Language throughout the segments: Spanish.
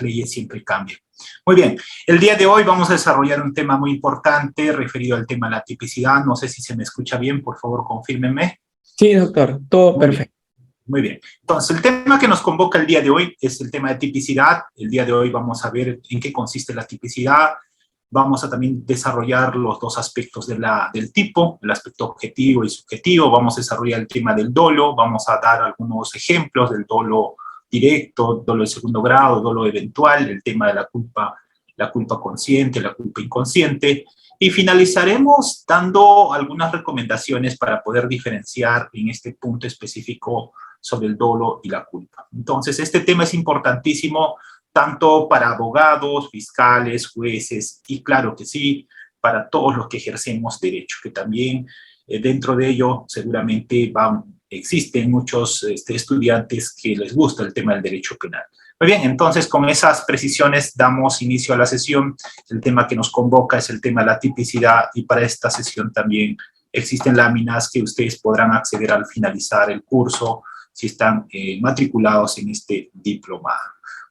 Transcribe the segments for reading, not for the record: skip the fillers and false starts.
leyes siempre cambian. Muy bien, el día de hoy vamos a desarrollar un tema muy importante referido al tema de la tipicidad. No sé si se me escucha bien, por favor, confírmenme. Sí, doctor, todo perfecto. Muy bien. Entonces, el tema que nos convoca el día de hoy es el tema de tipicidad. El día de hoy vamos a ver en qué consiste la tipicidad. Vamos a también desarrollar los dos aspectos del tipo, el aspecto objetivo y subjetivo. Vamos a desarrollar el tema del dolo. Vamos a dar algunos ejemplos del dolo directo, dolo de segundo grado, dolo eventual, el tema de la culpa consciente, la culpa inconsciente. Y finalizaremos dando algunas recomendaciones para poder diferenciar en este punto específico sobre el dolo y la culpa. Entonces, este tema es importantísimo tanto para abogados, fiscales, jueces y, claro que sí, para todos los que ejercemos derecho, que también dentro de ello seguramente existen muchos estudiantes que les gusta el tema del derecho penal. Muy bien, entonces con esas precisiones damos inicio a la sesión. El tema que nos convoca es el tema de la tipicidad y para esta sesión también existen láminas que ustedes podrán acceder al finalizar el curso si están matriculados en este diplomado.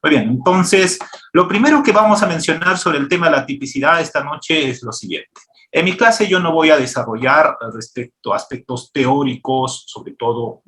Muy bien, entonces lo primero que vamos a mencionar sobre el tema de la tipicidad esta noche es lo siguiente. En mi clase yo no voy a desarrollar respecto a aspectos teóricos, sobre todo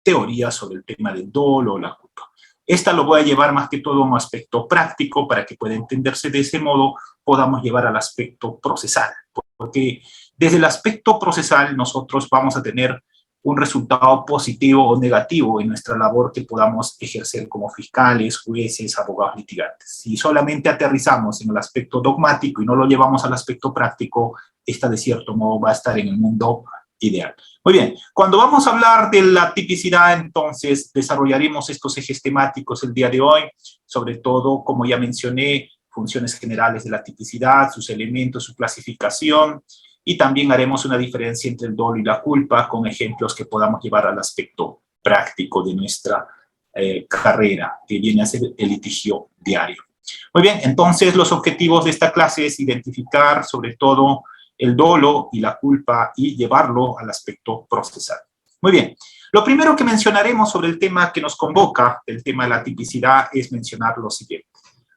teorías sobre el tema del dolo o la culpa. Esta lo voy a llevar más que todo a un aspecto práctico para que pueda entenderse de ese modo, podamos llevar al aspecto procesal. Porque desde el aspecto procesal nosotros vamos a tener un resultado positivo o negativo en nuestra labor que podamos ejercer como fiscales, jueces, abogados litigantes. Si solamente aterrizamos en el aspecto dogmático y no lo llevamos al aspecto práctico, esta de cierto modo va a estar en el mundo ideal. Muy bien, cuando vamos a hablar de la tipicidad, entonces desarrollaremos estos ejes temáticos el día de hoy, sobre todo, como ya mencioné, funciones generales de la tipicidad, sus elementos, su clasificación, y también haremos una diferencia entre el dolo y la culpa con ejemplos que podamos llevar al aspecto práctico de nuestra carrera, que viene a ser el litigio diario. Muy bien, entonces los objetivos de esta clase es identificar sobre todo el dolo y la culpa y llevarlo al aspecto procesal. Muy bien, lo primero que mencionaremos sobre el tema que nos convoca, el tema de la tipicidad, es mencionar lo siguiente.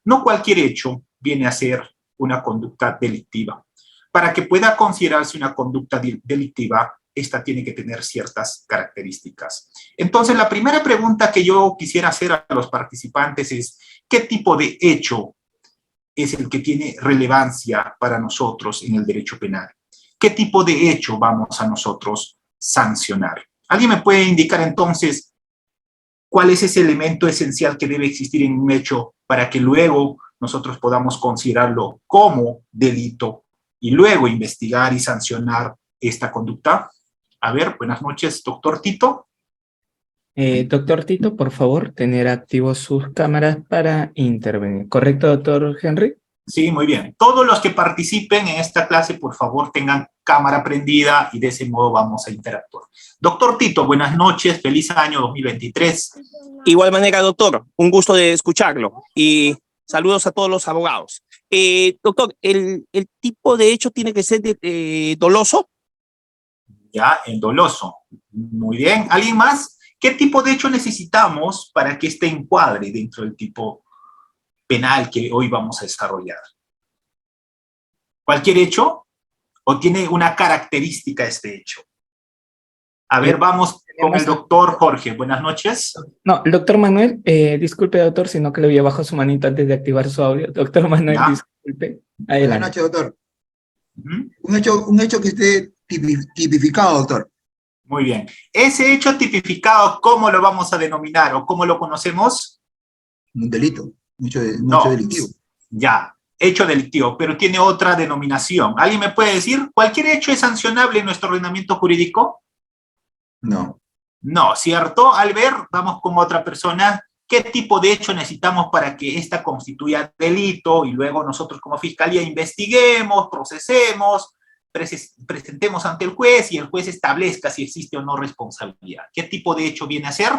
No cualquier hecho viene a ser una conducta delictiva. Para que pueda considerarse una conducta delictiva, esta tiene que tener ciertas características. Entonces, la primera pregunta que yo quisiera hacer a los participantes es, ¿qué tipo de hecho es el que tiene relevancia para nosotros en el derecho penal? ¿Qué tipo de hecho vamos a nosotros sancionar? ¿Alguien me puede indicar entonces cuál es ese elemento esencial que debe existir en un hecho para que luego nosotros podamos considerarlo como delito y luego investigar y sancionar esta conducta? A ver, buenas noches, doctor Tito. Doctor Tito, por favor, tener activos sus cámaras para intervenir. ¿Correcto, doctor Henry? Sí, muy bien. Todos los que participen en esta clase, por favor, tengan cámara prendida y de ese modo vamos a interactuar. Doctor Tito, buenas noches, feliz año 2023. Igual manera, doctor, un gusto de escucharlo y saludos a todos los abogados. Doctor, ¿el tipo de hecho tiene que ser doloso? Ya, en doloso. Muy bien. ¿Alguien más? ¿Qué tipo de hecho necesitamos para que este encuadre dentro del tipo penal que hoy vamos a desarrollar? ¿Cualquier hecho? ¿O tiene una característica este hecho? A ver, vamos con el doctor Jorge. Buenas noches. No, el doctor Manuel, disculpe, doctor, sino que le vi abajo su manito antes de activar su audio. Doctor Manuel, ¿Ya? Disculpe. Adelante. Buenas noches, doctor. Un hecho que esté tipificado, doctor. Muy bien. Ese hecho tipificado, ¿cómo lo vamos a denominar o cómo lo conocemos? Un delito, un hecho delictivo. Ya, hecho delictivo, pero tiene otra denominación. ¿Alguien me puede decir? ¿Cualquier hecho es sancionable en nuestro ordenamiento jurídico? No. No, ¿cierto? Al ver, vamos con otra persona. ¿Qué tipo de hecho necesitamos para que ésta constituya delito y luego nosotros como fiscalía investiguemos, procesemos, presentemos ante el juez y el juez establezca si existe o no responsabilidad? ¿Qué tipo de hecho viene a ser?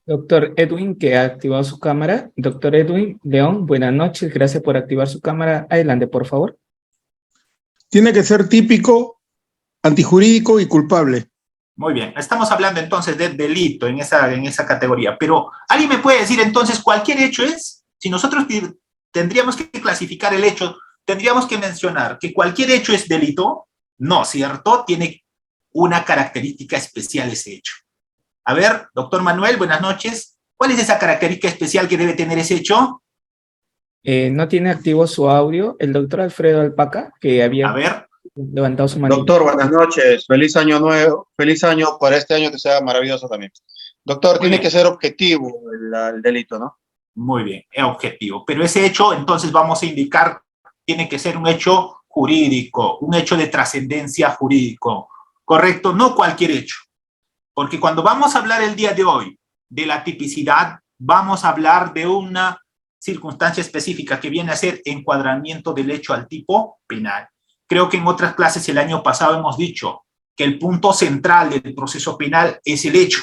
Doctor Edwin, que ha activado su cámara. Doctor Edwin León, buenas noches, gracias por activar su cámara. Adelante, por favor. Tiene que ser típico, antijurídico y culpable. Muy bien, estamos hablando entonces de delito en esa categoría, pero ¿alguien me puede decir entonces cualquier hecho es? Si nosotros tendríamos que clasificar el hecho, tendríamos que mencionar que cualquier hecho es delito. No, ¿cierto? Tiene una característica especial ese hecho. A ver, doctor Manuel, buenas noches. ¿Cuál es esa característica especial que debe tener ese hecho? No tiene activo su audio. El doctor Alfredo Alpaca, que había A ver. levantado su mano. Doctor, buenas noches. Feliz año nuevo. Feliz año para este año que sea maravilloso también. Doctor, tiene que ser objetivo el delito, ¿no? Muy bien, es objetivo. Pero ese hecho, entonces vamos a indicar, tiene que ser un hecho jurídico, un hecho de trascendencia jurídico, ¿correcto? No cualquier hecho. Porque cuando vamos a hablar el día de hoy de la tipicidad, vamos a hablar de una circunstancia específica que viene a ser encuadramiento del hecho al tipo penal. Creo que en otras clases el año pasado hemos dicho que el punto central del proceso penal es el hecho,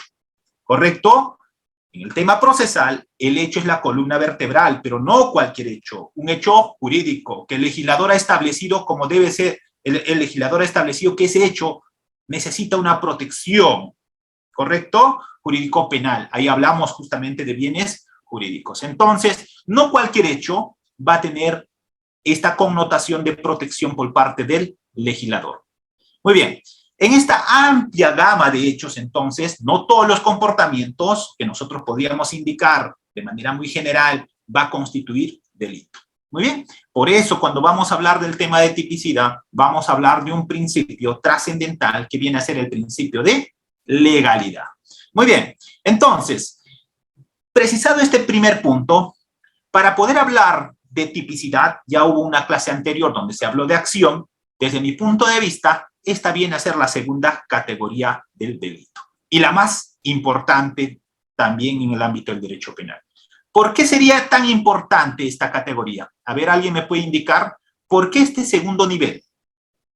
¿correcto? En el tema procesal, el hecho es la columna vertebral, pero no cualquier hecho, un hecho jurídico que el legislador ha establecido como debe ser, el legislador ha establecido que ese hecho necesita una protección, ¿correcto? Jurídico penal, ahí hablamos justamente de bienes jurídicos. Entonces, no cualquier hecho va a tener esta connotación de protección por parte del legislador. Muy bien. En esta amplia gama de hechos, entonces, no todos los comportamientos que nosotros podríamos indicar de manera muy general va a constituir delito. Muy bien, por eso cuando vamos a hablar del tema de tipicidad, vamos a hablar de un principio trascendental que viene a ser el principio de legalidad. Muy bien, entonces, precisado este primer punto, para poder hablar de tipicidad, ya hubo una clase anterior donde se habló de acción. Desde mi punto de vista, esta viene a ser la segunda categoría del delito y la más importante también en el ámbito del derecho penal. ¿Por qué sería tan importante esta categoría? A ver, ¿alguien me puede indicar por qué este segundo nivel?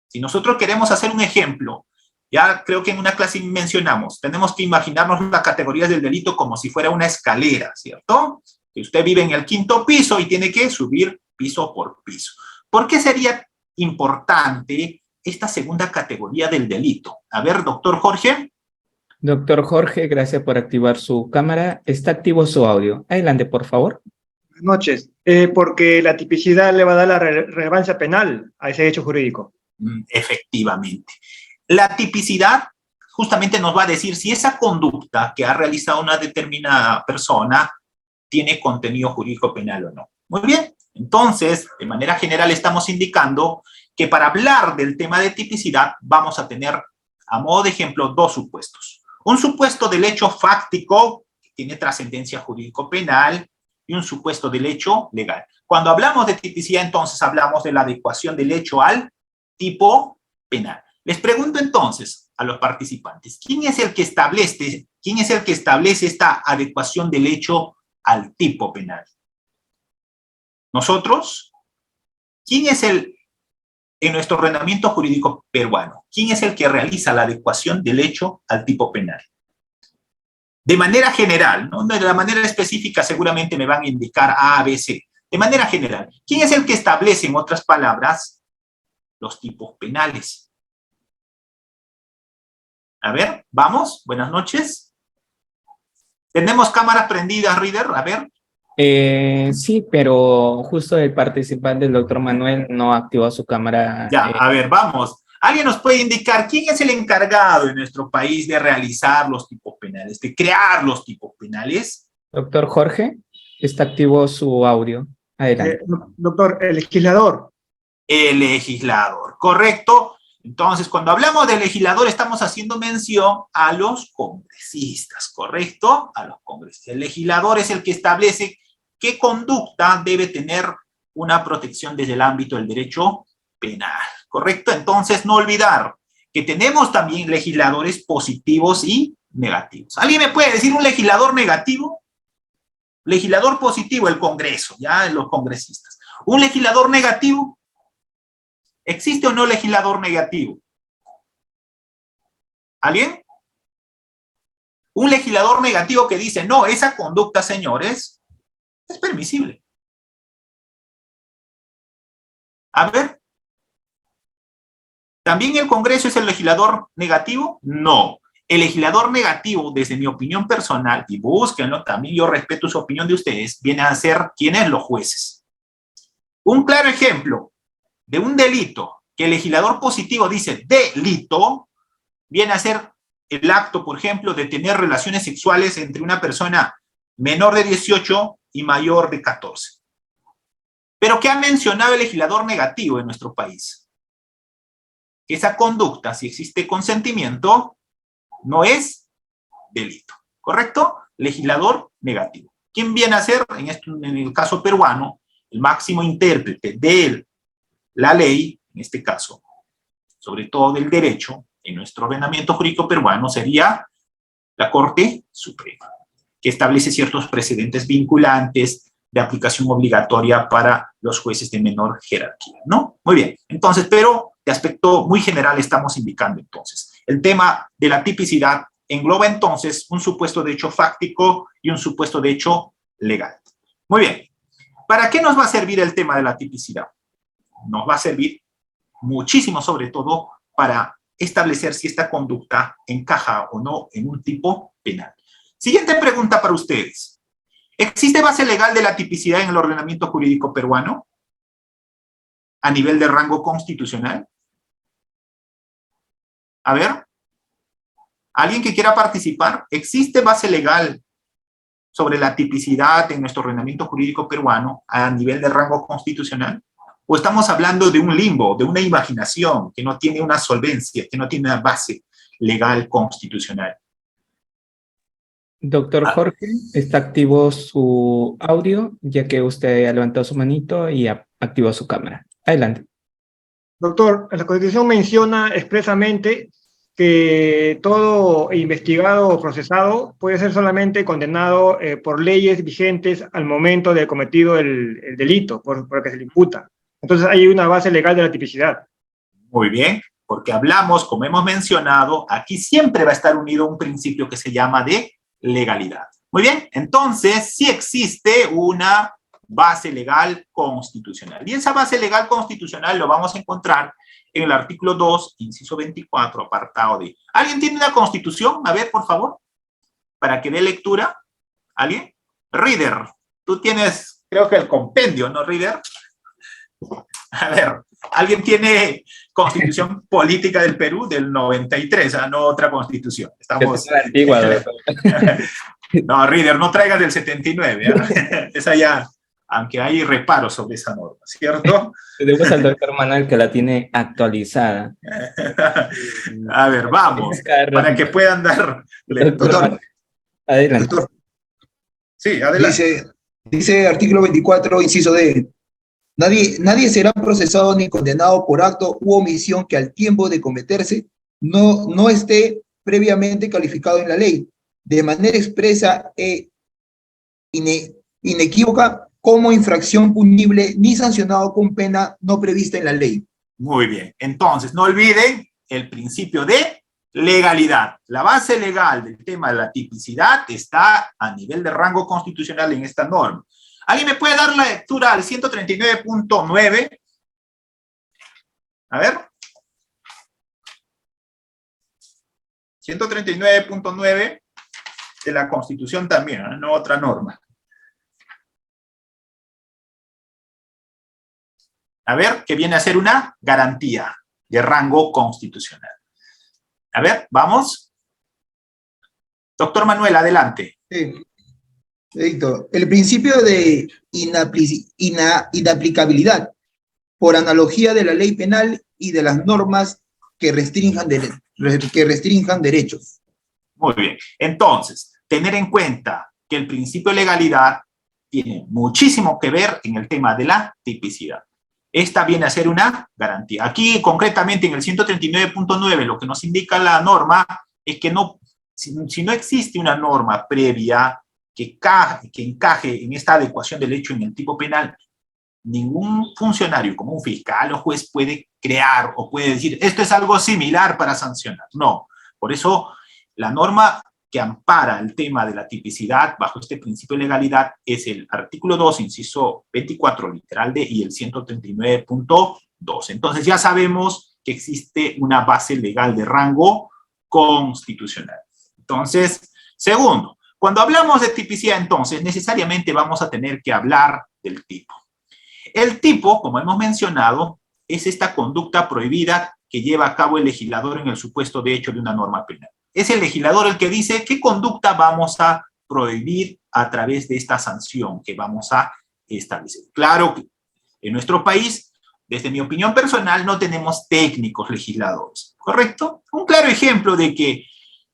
Si nosotros queremos hacer un ejemplo, ya creo que en una clase mencionamos, tenemos que imaginarnos las categorías del delito como si fuera una escalera, ¿cierto? Que usted vive en el 5º piso y tiene que subir piso por piso. ¿Por qué sería importante esta segunda categoría del delito? A ver, doctor Jorge. Doctor Jorge, gracias por activar su cámara. Está activo su audio. Adelante, por favor. Buenas noches. Porque la tipicidad le va a dar la relevancia penal a ese hecho jurídico. Efectivamente. La tipicidad justamente nos va a decir si esa conducta que ha realizado una determinada persona tiene contenido jurídico penal o no. Muy bien. Entonces, de manera general estamos indicando que para hablar del tema de tipicidad vamos a tener, a modo de ejemplo, dos supuestos. Un supuesto del hecho fáctico, que tiene trascendencia jurídico-penal, y un supuesto del hecho legal. Cuando hablamos de tipicidad, entonces hablamos de la adecuación del hecho al tipo penal. Les pregunto entonces a los participantes, ¿quién es el que establece esta adecuación del hecho al tipo penal? ¿Nosotros? ¿Quién es en nuestro ordenamiento jurídico peruano, quién es el que realiza la adecuación del hecho al tipo penal? De manera general, ¿no? De la manera específica seguramente me van a indicar A, B, C. De manera general, ¿quién es el que establece, en otras palabras, los tipos penales? A ver, vamos, buenas noches. ¿Tenemos cámaras prendidas, Reader? A ver. Sí, pero justo el participante, el doctor Manuel, no activó su cámara. Ya, a ver, vamos. ¿Alguien nos puede indicar quién es el encargado en nuestro país de realizar los tipos penales, de crear los tipos penales? Doctor Jorge, está activo su audio. Adelante. Doctor, el legislador. El legislador, correcto. Entonces, cuando hablamos de legislador, estamos haciendo mención a los congresistas, ¿correcto? A los congresistas. El legislador es el que establece qué conducta debe tener una protección desde el ámbito del derecho penal, ¿correcto? Entonces, no olvidar que tenemos también legisladores positivos y negativos. ¿Alguien me puede decir un legislador negativo? Legislador positivo, el Congreso, ya los congresistas. ¿Un legislador negativo? ¿Existe o no legislador negativo? ¿Alguien? Un legislador negativo que dice, no, esa conducta, señores, es permisible. A ver. ¿También el Congreso es el legislador negativo? No. El legislador negativo, desde mi opinión personal, y búsquenlo, también yo respeto su opinión de ustedes, viene a ser, ¿quiénes? Los jueces. Un claro ejemplo de un delito que el legislador positivo dice delito, viene a ser el acto, por ejemplo, de tener relaciones sexuales entre una persona menor de 18 y mayor de 14. Pero ¿qué ha mencionado el legislador negativo en nuestro país? Que esa conducta, si existe consentimiento, no es delito. ¿Correcto? Legislador negativo. ¿Quién viene a ser, en el caso peruano, el máximo intérprete de la ley, en este caso, sobre todo del derecho, en nuestro ordenamiento jurídico peruano, sería la Corte Suprema, que establece ciertos precedentes vinculantes de aplicación obligatoria para los jueces de menor jerarquía, ¿no? Muy bien, entonces, pero de aspecto muy general estamos indicando entonces. El tema de la tipicidad engloba entonces un supuesto de hecho fáctico y un supuesto de hecho legal. Muy bien, ¿para qué nos va a servir el tema de la tipicidad? Nos va a servir muchísimo, sobre todo, para establecer si esta conducta encaja o no en un tipo penal. Siguiente pregunta para ustedes. ¿Existe base legal de la tipicidad en el ordenamiento jurídico peruano a nivel de rango constitucional? A ver, ¿alguien que quiera participar? ¿Existe base legal sobre la tipicidad en nuestro ordenamiento jurídico peruano a nivel de rango constitucional? ¿O estamos hablando de un limbo, de una imaginación que no tiene una solvencia, que no tiene una base legal constitucional? Doctor Jorge, está activo su audio, ya que usted ha levantado su manito y activó su cámara. Adelante. Doctor, la Constitución menciona expresamente que todo investigado o procesado puede ser solamente condenado por leyes vigentes al momento de cometido el delito por el que se le imputa. Entonces hay una base legal de la tipicidad. Muy bien, porque hablamos, como hemos mencionado, aquí siempre va a estar unido un principio que se llama de legalidad. Muy bien, entonces sí existe una base legal constitucional. Y esa base legal constitucional lo vamos a encontrar en el artículo 2, inciso 24, apartado D. ¿Alguien tiene una constitución? A ver, por favor, para que dé lectura. ¿Alguien? Reader, tú tienes, creo que el compendio, ¿no, Reader? A ver, ¿alguien tiene Constitución Política del Perú del 93? No otra constitución. Estamos... antigua, No, Reader, no traigas del 79. ¿eh? Esa ya, aunque hay reparos sobre esa norma, ¿cierto? Tenemos al doctor Manuel que la tiene actualizada. A ver, vamos, para que puedan dar lectura. Doctor, Adelante. doctor, Sí, adelante. dice artículo 24, inciso D. Nadie será procesado ni condenado por acto u omisión que al tiempo de cometerse no esté previamente calificado en la ley, de manera expresa e inequívoca como infracción punible ni sancionado con pena no prevista en la ley. Muy bien. Entonces, no olviden el principio de legalidad. La base legal del tema de la tipicidad está a nivel de rango constitucional en esta norma. ¿Alguien me puede dar la lectura al 139.9? A ver. 139.9 de la Constitución también, no otra norma. A ver, que viene a ser una garantía de rango constitucional. A ver, vamos. Doctor Manuel, adelante. Edicto, el principio de inaplicabilidad por analogía de la ley penal y de las normas que restrinjan derechos. Muy bien. Entonces, tener en cuenta que el principio de legalidad tiene muchísimo que ver en el tema de la tipicidad. Esta viene a ser una garantía. Aquí, concretamente, en el 139.9, lo que nos indica la norma es que si no existe una norma previa que encaje en esta adecuación del hecho en el tipo penal, ningún funcionario, como un fiscal o juez, puede crear o puede decir, esto es algo similar para sancionar. No. Por eso, la norma que ampara el tema de la tipicidad bajo este principio de legalidad es el artículo 2, inciso 24, literal D, y el 139.2. Entonces, ya sabemos que existe una base legal de rango constitucional. Entonces, segundo, cuando hablamos de tipicidad, entonces, necesariamente vamos a tener que hablar del tipo. El tipo, como hemos mencionado, es esta conducta prohibida que lleva a cabo el legislador en el supuesto de hecho de una norma penal. Es el legislador el que dice qué conducta vamos a prohibir a través de esta sanción que vamos a establecer. Claro que en nuestro país, desde mi opinión personal, no tenemos técnicos legisladores, ¿correcto? Un claro ejemplo de que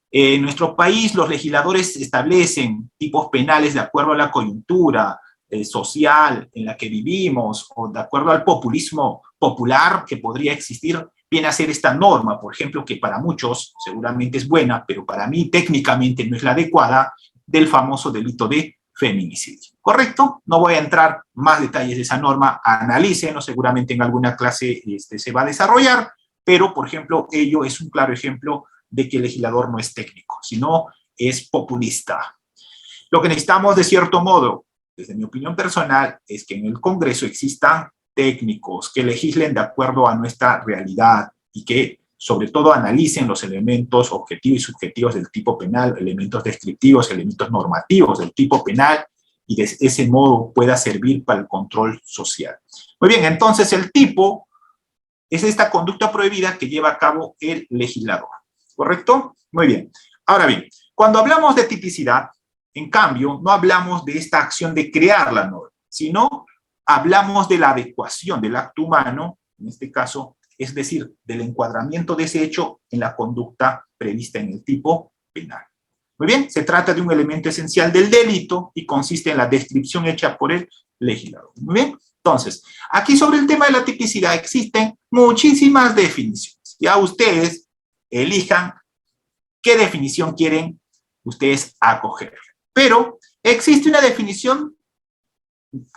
en nuestro país los legisladores establecen tipos penales de acuerdo a la coyuntura social en la que vivimos o de acuerdo al populismo popular que podría existir, viene a ser esta norma, por ejemplo, que para muchos seguramente es buena, pero para mí técnicamente no es la adecuada, del famoso delito de feminicidio. ¿Correcto? No voy a entrar más detalles de esa norma, analícenlo, seguramente en alguna clase se va a desarrollar, pero, por ejemplo, ello es un claro ejemplo de que el legislador no es técnico, sino es populista. Lo que necesitamos, de cierto modo, desde mi opinión personal, es que en el Congreso existan técnicos que legislen de acuerdo a nuestra realidad y que, sobre todo, analicen los elementos objetivos y subjetivos del tipo penal, elementos descriptivos, elementos normativos del tipo penal, y de ese modo pueda servir para el control social. Muy bien, entonces el tipo es esta conducta prohibida que lleva a cabo el legislador, ¿correcto? Muy bien. Ahora bien, cuando hablamos de tipicidad, en cambio, no hablamos de esta acción de crear la norma, sino hablamos de la adecuación del acto humano, en este caso, es decir, del encuadramiento de ese hecho en la conducta prevista en el tipo penal. Muy bien, se trata de un elemento esencial del delito y consiste en la descripción hecha por el legislador. Muy bien, entonces, aquí sobre el tema de la tipicidad existen muchísimas definiciones. Ya ustedes elijan qué definición quieren ustedes acoger. Pero existe una definición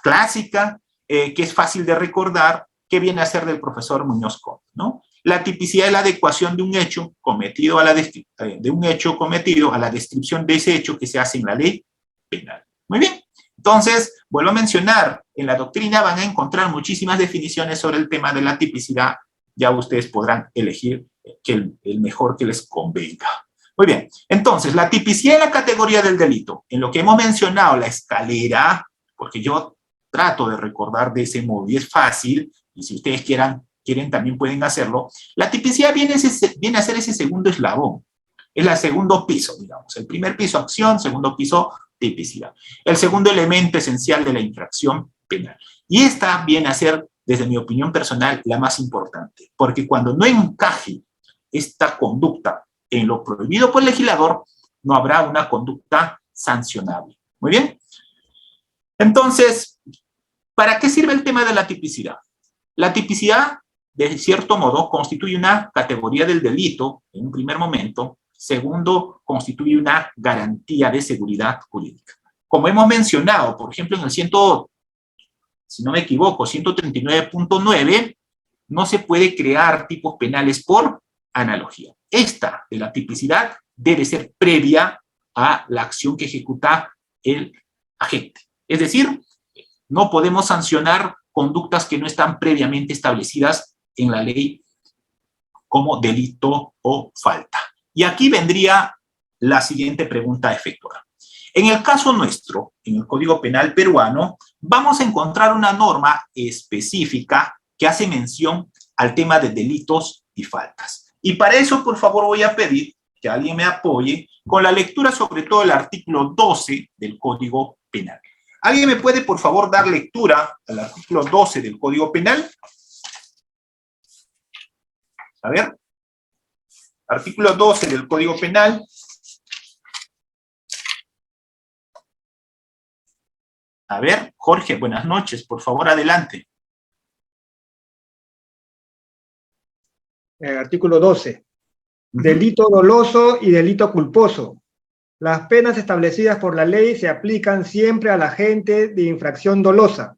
clásica que es fácil de recordar, que viene a ser del profesor Muñoz Conde, ¿no? La tipicidad es la adecuación de un hecho cometido a la descripción de ese hecho que se hace en la ley penal. Muy bien. Entonces, vuelvo a mencionar, en la doctrina van a encontrar muchísimas definiciones sobre el tema de la tipicidad. Ya ustedes podrán elegir el mejor que les convenga. Muy bien. Entonces, la tipicidad es la categoría del delito. En lo que hemos mencionado, la escalera, porque yo trato de recordar de ese modo y es fácil, y si ustedes quieren también pueden hacerlo. La tipicidad viene a ser ese segundo eslabón. Es el segundo piso, digamos. El primer piso, acción; segundo piso, tipicidad. El segundo elemento esencial de la infracción penal. Y esta viene a ser, desde mi opinión personal, la más importante. Porque cuando no encaje esta conducta en lo prohibido por el legislador, no habrá una conducta sancionable. Muy bien. Entonces, ¿para qué sirve el tema de la tipicidad? La tipicidad, de cierto modo, constituye una categoría del delito en un primer momento. Segundo, constituye una garantía de seguridad jurídica. Como hemos mencionado, por ejemplo, en el si no me equivoco, 139.9, no se puede crear tipos penales por analogía. Esta de la tipicidad debe ser previa a la acción que ejecuta el agente. Es decir, no podemos sancionar conductas que no están previamente establecidas en la ley como delito o falta. Y aquí vendría la siguiente pregunta a efectuar. En el caso nuestro, en el Código Penal peruano, vamos a encontrar una norma específica que hace mención al tema de delitos y faltas. Y para eso, por favor, voy a pedir que alguien me apoye con la lectura sobre todo del artículo 12 del Código Penal. ¿Alguien me puede, por favor, dar lectura al artículo 12 del Código Penal? A ver. Artículo 12 del Código Penal. A ver, Jorge, buenas noches. Por favor, adelante. Artículo 12. Delito doloso y delito culposo. Las penas establecidas por la ley se aplican siempre al agente de infracción dolosa.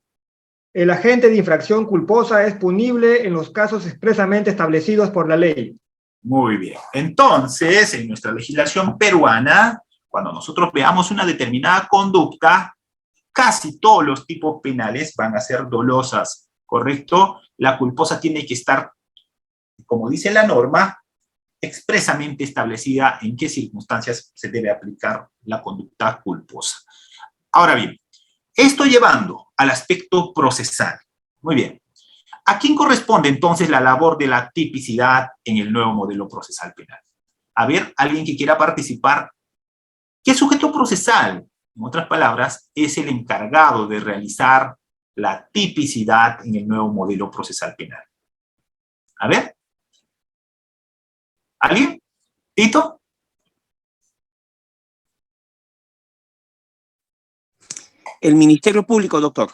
El agente de infracción culposa es punible en los casos expresamente establecidos por la ley. Muy bien. Entonces, en nuestra legislación peruana, cuando nosotros veamos una determinada conducta, casi todos los tipos penales van a ser dolosas, ¿correcto? La culposa tiene que estar, como dice la norma, expresamente establecida en qué circunstancias se debe aplicar la conducta culposa. Ahora bien, esto llevando al aspecto procesal. Muy bien. ¿A quién corresponde entonces la labor de la tipicidad en el nuevo modelo procesal penal? A ver, alguien que quiera participar. ¿Qué sujeto procesal, en otras palabras, es el encargado de realizar la tipicidad en el nuevo modelo procesal penal? A ver. ¿Alguien? ¿Tito? El Ministerio Público, doctor.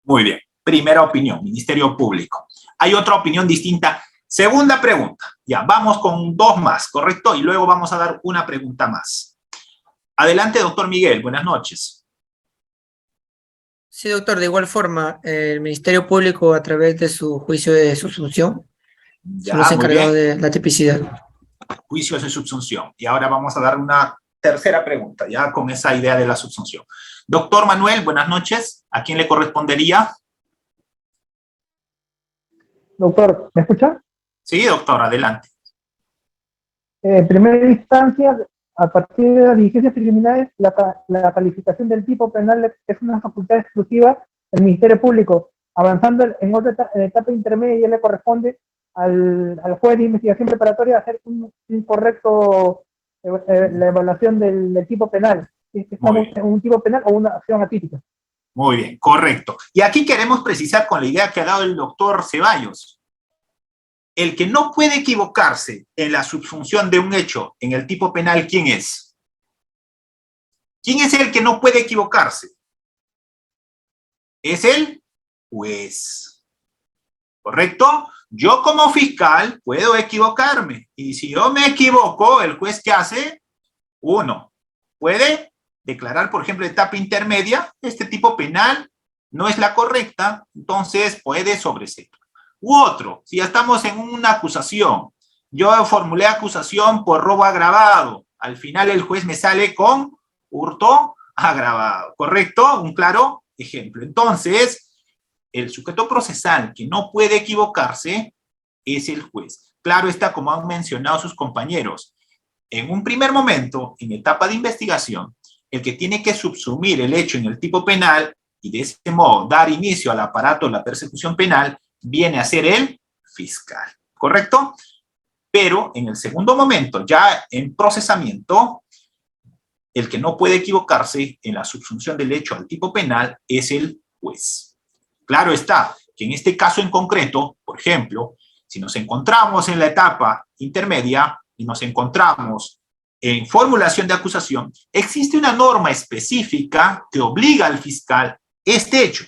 Muy bien. Primera opinión, Ministerio Público. ¿Hay otra opinión distinta? Segunda pregunta. Ya, vamos con dos más, ¿correcto? Y luego vamos a dar una pregunta más. Adelante, doctor Miguel. Buenas noches. Sí, doctor, de igual forma, el Ministerio Público, a través de su juicio de subsunción, Ya, son los muy encargados bien. de la tipicidad. Juicios de subsunción. Y ahora vamos a dar una tercera pregunta, ya con esa idea de la subsunción. Doctor Manuel, buenas noches. ¿A quién le correspondería? Doctor, ¿me escucha? Sí, doctor, adelante. En primera instancia, a partir de las diligencias preliminares, la calificación del tipo penal es una facultad exclusiva del Ministerio Público. Avanzando en otra etapa intermedia, ya le corresponde al juez de investigación preparatoria hacer un correcto la evaluación del tipo penal. Si estamos en un tipo penal o una acción atípica. Muy bien, correcto. Y aquí queremos precisar con la idea que ha dado el doctor Ceballos. El que no puede equivocarse en la subsunción de un hecho en el tipo penal, ¿quién es? ¿Quién es el que no puede equivocarse? Es el juez. ¿Correcto? Yo como fiscal puedo equivocarme. Y si yo me equivoco, ¿el juez qué hace? Uno, puede declarar, por ejemplo, etapa intermedia, este tipo penal no es la correcta, entonces puede sobreseer. U otro, si ya estamos en una acusación, yo formulé acusación por robo agravado, al final el juez me sale con hurto agravado, ¿correcto? Un claro ejemplo. Entonces, el sujeto procesal que no puede equivocarse es el juez. Claro está, como han mencionado sus compañeros, en un primer momento, en etapa de investigación, el que tiene que subsumir el hecho en el tipo penal y de ese modo dar inicio al aparato de la persecución penal viene a ser el fiscal, ¿correcto? Pero en el segundo momento, ya en procesamiento, el que no puede equivocarse en la subsunción del hecho al tipo penal es el juez. Claro está que en este caso en concreto, por ejemplo, si nos encontramos en la etapa intermedia y nos encontramos en formulación de acusación, existe una norma específica que obliga al fiscal este hecho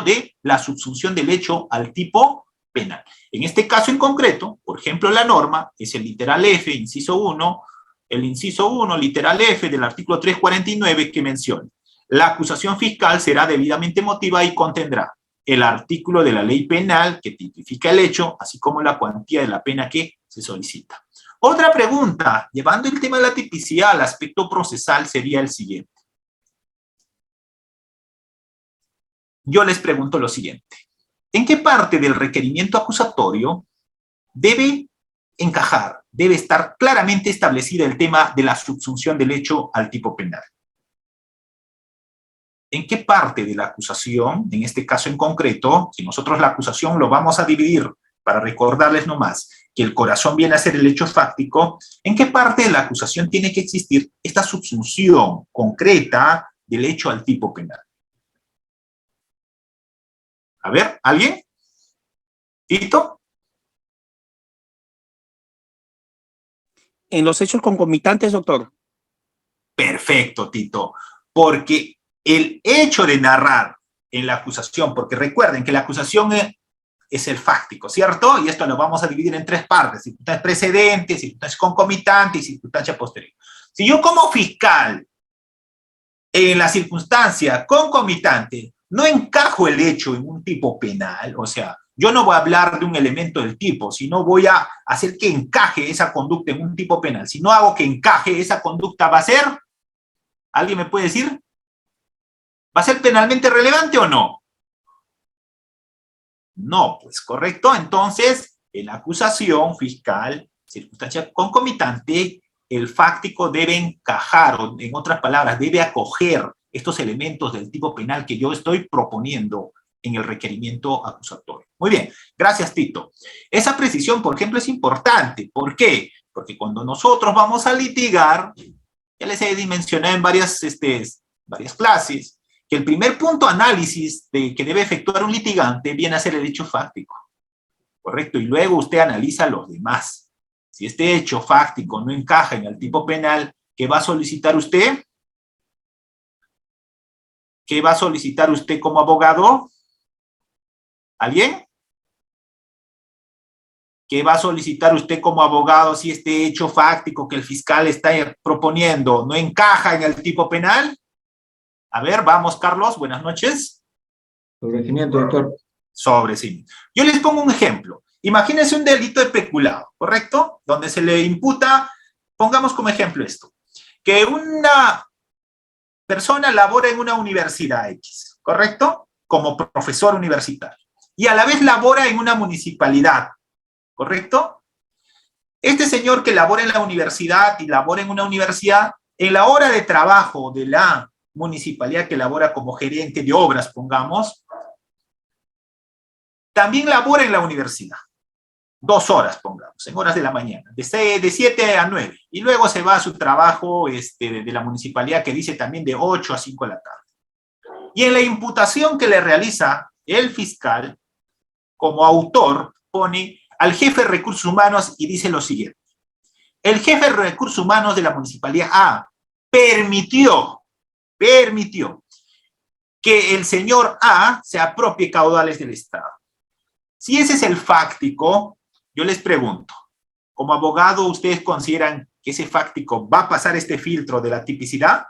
de la subsunción del hecho al tipo penal. En este caso en concreto, por ejemplo, la norma es el literal F, inciso 1, el inciso 1, literal F del artículo 349 que menciona: la acusación fiscal será debidamente motivada y contendrá el artículo de la ley penal que tipifica el hecho, así como la cuantía de la pena que se solicita. Otra pregunta, llevando el tema de la tipicidad al aspecto procesal, sería el siguiente. Yo les pregunto lo siguiente: ¿en qué parte del requerimiento acusatorio debe encajar, debe estar claramente establecida el tema de la subsunción del hecho al tipo penal? ¿En qué parte de la acusación, en este caso en concreto, si nosotros la acusación lo vamos a dividir para recordarles nomás que el corazón viene a ser el hecho fáctico, ¿en qué parte de la acusación tiene que existir esta subsunción concreta del hecho al tipo penal? A ver, ¿alguien? ¿Tito? En los hechos concomitantes, doctor. Perfecto, Tito. Porque el hecho de narrar en la acusación, porque recuerden que la acusación es el fáctico, ¿cierto? Y esto lo vamos a dividir en tres partes: circunstancias precedentes, circunstancias concomitantes y circunstancia posterior. Si yo como fiscal, en la circunstancia concomitante, no encajo el hecho en un tipo penal, o sea, yo no voy a hablar de un elemento del tipo, sino voy a hacer que encaje esa conducta en un tipo penal. Si no hago que encaje esa conducta, ¿va a ser? ¿Alguien me puede decir? ¿Va a ser penalmente relevante o no? No, pues correcto. Entonces, en la acusación fiscal, circunstancia concomitante, el fáctico debe encajar, o en otras palabras, debe acoger estos elementos del tipo penal que yo estoy proponiendo en el requerimiento acusatorio. Muy bien, gracias Tito. Esa precisión, por ejemplo, es importante. ¿Por qué? Porque cuando nosotros vamos a litigar, ya les he dimensionado en varias clases, que el primer punto de análisis que debe efectuar un litigante viene a ser el hecho fáctico, ¿correcto? Y luego usted analiza los demás. Si este hecho fáctico no encaja en el tipo penal, ¿qué va a solicitar usted? ¿Qué va a solicitar usted como abogado? ¿Alguien? ¿Qué va a solicitar usted como abogado si este hecho fáctico que el fiscal está proponiendo no encaja en el tipo penal? A ver, vamos, Carlos, buenas noches. Sobrecimiento, doctor. Sobrecimiento. Yo les pongo un ejemplo. Imagínense un delito de peculado, ¿correcto? Donde se le imputa, pongamos como ejemplo esto, que una persona labora en una universidad X, ¿correcto? Como profesor universitario. Y a la vez labora en una municipalidad, ¿correcto? Este señor que labora en la universidad y labora en una universidad, en la hora de trabajo de la municipalidad que labora como gerente de obras, pongamos, también labora en la universidad. 2 horas, pongamos, en horas de la mañana, de 7 a 9. Y luego se va a su trabajo de la municipalidad que dice también de 8 a 5 de la tarde. Y en la imputación que le realiza el fiscal, como autor, pone al jefe de recursos humanos y dice lo siguiente. El jefe de recursos humanos de la municipalidad A permitió que el señor A se apropie caudales del Estado. Si ese es el fáctico, yo les pregunto, como abogado, ¿ustedes consideran que ese fáctico va a pasar este filtro de la tipicidad?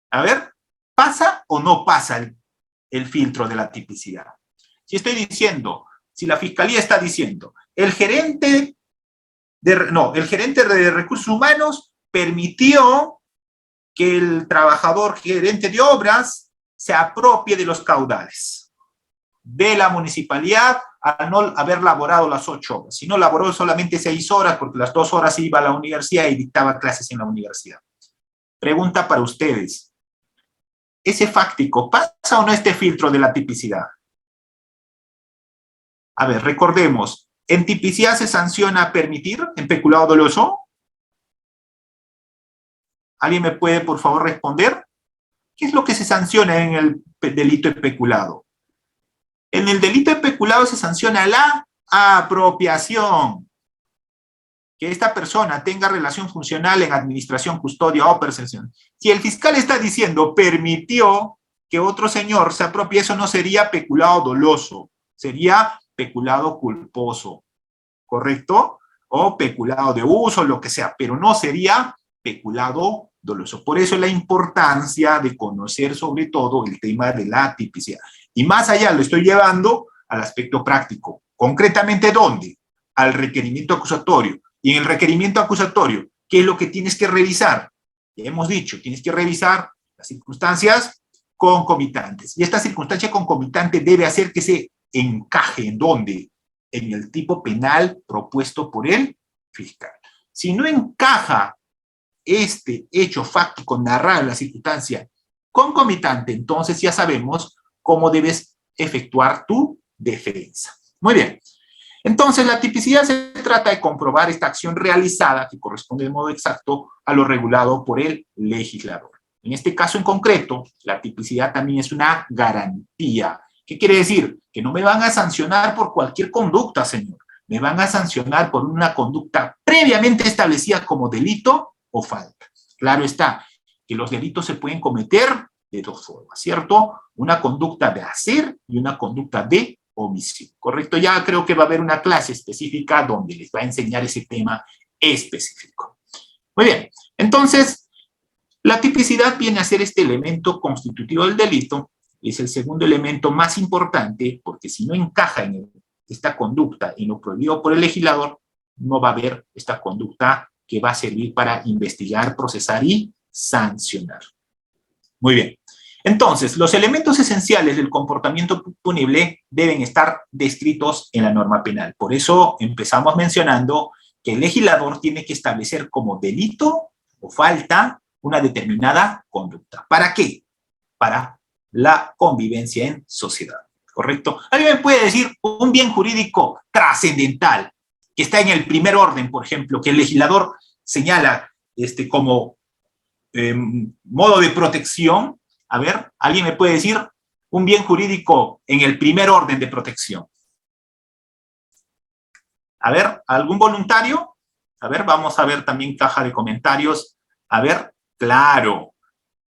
A ver, ¿pasa o no pasa el filtro de la tipicidad? Si la fiscalía está diciendo, el gerente de recursos humanos permitió que el trabajador gerente de obras se apropie de los caudales de la municipalidad al no haber laborado las 8 horas. Si no laboró solamente 6 horas, porque las 2 horas iba a la universidad y dictaba clases en la universidad. Pregunta para ustedes. ¿Ese fáctico pasa o no este filtro de la tipicidad? A ver, recordemos, ¿en tipicidad se sanciona permitir en peculado doloso? ¿Alguien me puede, por favor, responder? ¿Qué es lo que se sanciona en el delito de peculado? En el delito de peculado se sanciona la apropiación. Que esta persona tenga relación funcional en administración, custodia o percepción. Si el fiscal está diciendo permitió que otro señor se apropie, eso no sería peculado doloso, sería peculado culposo, ¿correcto? O peculado de uso, lo que sea, pero no sería peculado doloso. Por eso la importancia de conocer sobre todo el tema de la tipicidad. Y más allá lo estoy llevando al aspecto práctico. Concretamente, ¿dónde? Al requerimiento acusatorio. Y en el requerimiento acusatorio, ¿qué es lo que tienes que revisar? Ya hemos dicho, tienes que revisar las circunstancias concomitantes. Y esta circunstancia concomitante debe hacer que se encaje en dónde, en el tipo penal propuesto por el fiscal. Si no encaja este hecho fáctico, narrar la circunstancia concomitante, entonces ya sabemos cómo debes efectuar tu defensa. Muy bien. Entonces, la tipicidad se trata de comprobar esta acción realizada que corresponde de modo exacto a lo regulado por el legislador. En este caso en concreto, la tipicidad también es una garantía. ¿Qué quiere decir? Que no me van a sancionar por cualquier conducta, señor. Me van a sancionar por una conducta previamente establecida como delito o falta. Claro está, que los delitos se pueden cometer de 2 formas, ¿cierto? Una conducta de hacer y una conducta de omisión, ¿correcto? Ya creo que va a haber una clase específica donde les va a enseñar ese tema específico. Muy bien, entonces, la tipicidad viene a ser este elemento constitutivo del delito, es el segundo elemento más importante, porque si no encaja en esta conducta y lo prohibido por el legislador, no va a haber esta conducta que va a servir para investigar, procesar y sancionar. Muy bien. Entonces, los elementos esenciales del comportamiento punible deben estar descritos en la norma penal. Por eso empezamos mencionando que el legislador tiene que establecer como delito o falta una determinada conducta. ¿Para qué? Para la convivencia en sociedad, ¿correcto? ¿Alguien me puede decir un bien jurídico trascendental que está en el primer orden, por ejemplo, que el legislador señala como modo de protección? A ver, ¿alguien me puede decir un bien jurídico en el primer orden de protección? A ver, ¿algún voluntario? A ver, vamos a ver también caja de comentarios. A ver, claro.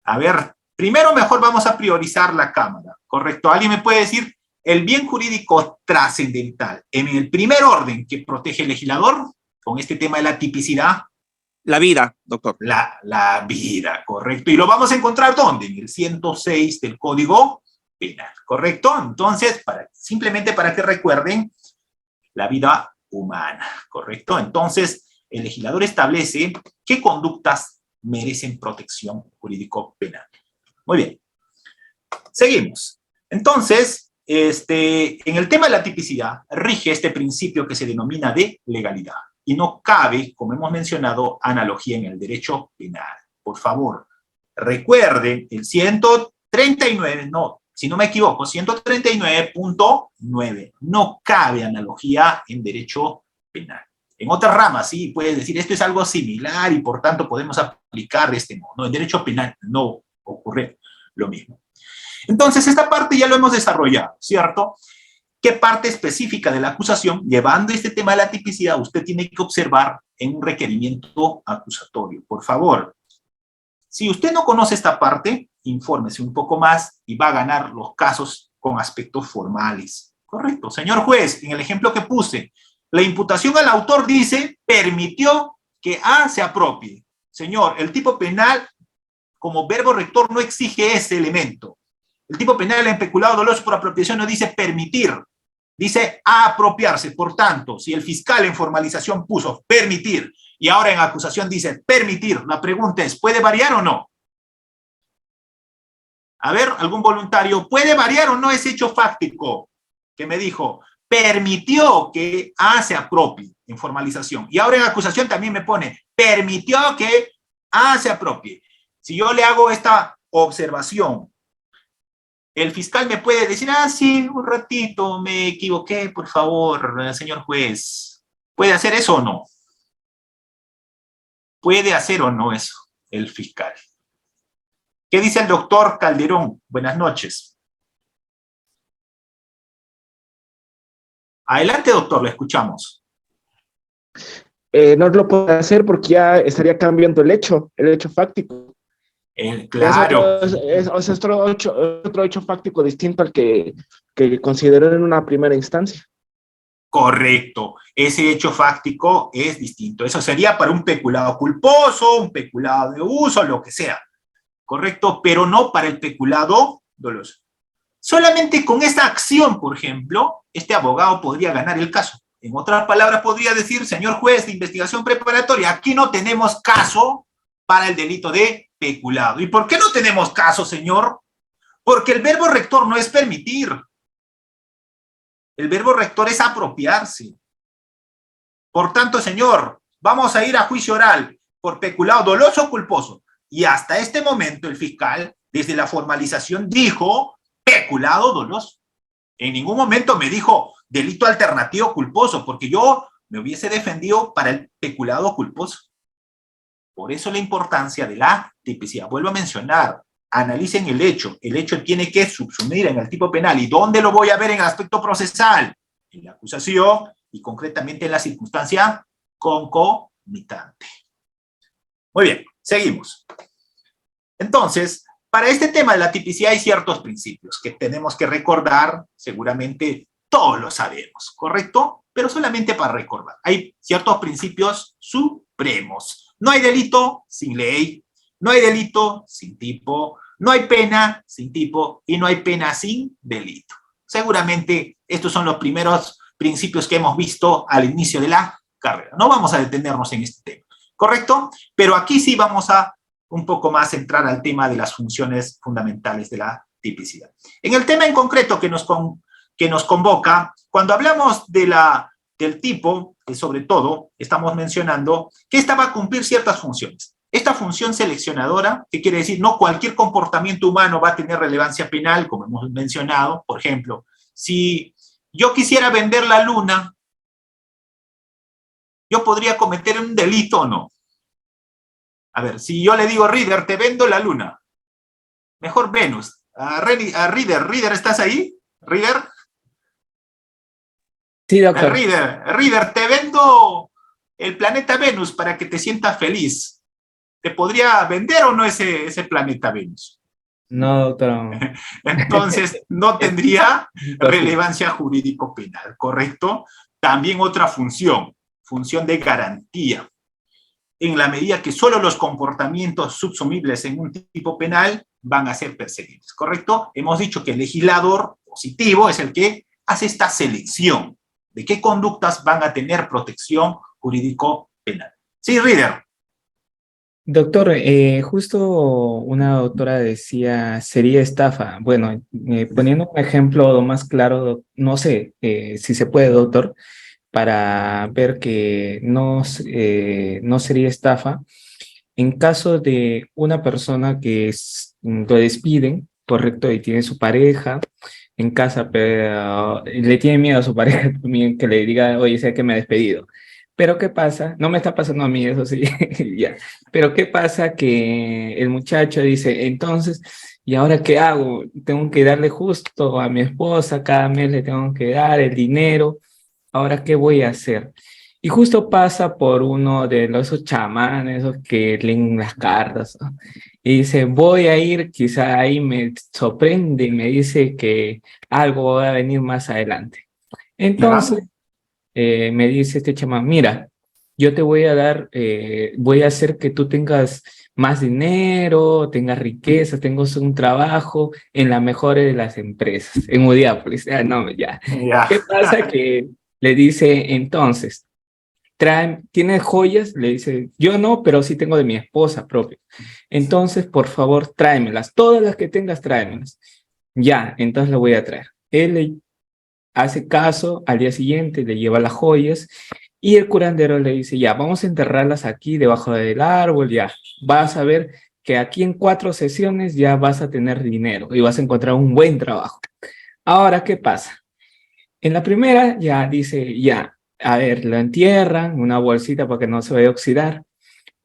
A ver, primero mejor vamos a priorizar la cámara, ¿correcto? ¿Alguien me puede decir el bien jurídico trascendental en el primer orden que protege el legislador con este tema de la tipicidad? La vida, doctor. La vida, correcto. ¿Y lo vamos a encontrar dónde? En el 106 del Código Penal, ¿correcto? Entonces, simplemente para que recuerden, la vida humana, ¿correcto? Entonces, el legislador establece qué conductas merecen protección jurídico-penal. Muy bien. Seguimos. Entonces, en el tema de la tipicidad, rige este principio que se denomina de legalidad. Y no cabe, como hemos mencionado, analogía en el derecho penal. Por favor, recuerden el 139, no, si no me equivoco, 139.9. No cabe analogía en derecho penal. En otras ramas, sí, puedes decir, esto es algo similar y por tanto podemos aplicar de este modo. No, en derecho penal no ocurre lo mismo. Entonces, esta parte ya lo hemos desarrollado, ¿cierto? ¿Qué parte específica de la acusación, llevando este tema de la tipicidad, usted tiene que observar en un requerimiento acusatorio? Por favor, si usted no conoce esta parte, infórmese un poco más y va a ganar los casos con aspectos formales. Correcto. Señor juez, en el ejemplo que puse, la imputación al autor dice, permitió que A se apropie. Señor, el tipo penal, como verbo rector, no exige ese elemento. El tipo penal en peculado doloso por apropiación no dice permitir, dice apropiarse. Por tanto, si el fiscal en formalización puso permitir y ahora en acusación dice permitir, la pregunta es, ¿puede variar o no? A ver, algún voluntario, ¿puede variar o no ese hecho fáctico que me dijo? Permitió que A se apropie en formalización. Y ahora en acusación también me pone, permitió que A se apropie. Si yo le hago esta observación, el fiscal me puede decir, sí, un ratito, me equivoqué, por favor, señor juez. ¿Puede hacer eso o no? ¿Puede hacer o no eso el fiscal? ¿Qué dice el doctor Calderón? Buenas noches. Adelante, doctor, lo escuchamos. No lo puede hacer porque ya estaría cambiando el hecho fáctico. Claro. Es otro hecho fáctico distinto al que consideró en una primera instancia. Correcto. Ese hecho fáctico es distinto. Eso sería para un peculado culposo, un peculado de uso, lo que sea. Correcto, pero no para el peculado doloso. Solamente con esta acción, por ejemplo, este abogado podría ganar el caso. En otras palabras, podría decir, señor juez de investigación preparatoria, aquí no tenemos caso para el delito de peculado. ¿Y por qué no tenemos caso, señor? Porque el verbo rector no es permitir. El verbo rector es apropiarse. Por tanto, señor, vamos a ir a juicio oral por peculado doloso o culposo. Y hasta este momento el fiscal, desde la formalización, dijo peculado doloso. En ningún momento me dijo delito alternativo culposo, porque yo me hubiese defendido para el peculado culposo. Por eso la importancia de la tipicidad. Vuelvo a mencionar, analicen el hecho tiene que subsumir en el tipo penal. ¿Y dónde lo voy a ver en el aspecto procesal? En la acusación y concretamente en la circunstancia concomitante. Muy bien, seguimos. Entonces, para este tema de la tipicidad hay ciertos principios que tenemos que recordar, seguramente todos lo sabemos, ¿correcto? Pero solamente para recordar. Hay ciertos principios supremos. No hay delito sin ley, no hay delito sin tipo, no hay pena sin tipo y no hay pena sin delito. Seguramente estos son los primeros principios que hemos visto al inicio de la carrera. No vamos a detenernos en este tema, ¿correcto? Pero aquí sí vamos a un poco más entrar al tema de las funciones fundamentales de la tipicidad. En el tema en concreto que nos convoca, cuando hablamos de del tipo, sobre todo, estamos mencionando que esta va a cumplir ciertas funciones. Esta función seleccionadora, ¿qué quiere decir? No cualquier comportamiento humano va a tener relevancia penal, como hemos mencionado. Por ejemplo, si yo quisiera vender la luna, ¿yo podría cometer un delito o no? A ver, si yo le digo, Reader, te vendo la luna. Mejor Venus. A Reader, ¿estás ahí? ¿Reader? Sí, doctor. Reader, te vendo el planeta Venus para que te sientas feliz. ¿Te podría vender o no ese planeta Venus? No, doctor. Entonces, no tendría relevancia jurídico-penal, ¿correcto? También otra función de garantía. En la medida que solo los comportamientos subsumibles en un tipo penal van a ser perseguibles, ¿correcto? Hemos dicho que el legislador positivo es el que hace esta selección de qué conductas van a tener protección jurídico-penal. Sí, Reader. Doctor, justo una doctora decía, sería estafa. Bueno, poniendo un ejemplo más claro, no sé si se puede, doctor, para ver que no sería estafa. En caso de una persona que lo despiden, correcto, y tiene su pareja en casa, pero le tiene miedo a su pareja también que le diga, oye, sé que me ha despedido. Pero ¿qué pasa? No me está pasando a mí, eso sí, ya. Pero ¿qué pasa? Que el muchacho dice, entonces, ¿y ahora qué hago? Tengo que darle justo a mi esposa, cada mes le tengo que dar el dinero. ¿Ahora qué voy a hacer? Y justo pasa por uno de esos chamanes, esos que leen las cartas, ¿no? Y dice, voy a ir, quizá ahí me sorprende y me dice que algo va a venir más adelante. Entonces, me dice este chamán, mira, yo te voy a dar, voy a hacer que tú tengas más dinero, tengas riqueza, tengas un trabajo en la mejor de las empresas, en Udiápolis. Ah, no, ya. ¿Qué pasa? Que le dice, entonces, ¿tienes joyas? Le dice, yo no, pero sí tengo de mi esposa propia. Entonces, por favor, tráemelas. Todas las que tengas, tráemelas. Ya, entonces lo voy a traer. Él le hace caso, al día siguiente le lleva las joyas y el curandero le dice, ya, vamos a enterrarlas aquí debajo del árbol, ya. Vas a ver que aquí en 4 sesiones ya vas a tener dinero y vas a encontrar un buen trabajo. Ahora, ¿qué pasa? En la primera ya dice, ya, a ver, lo entierran, una bolsita para que no se vaya a oxidar.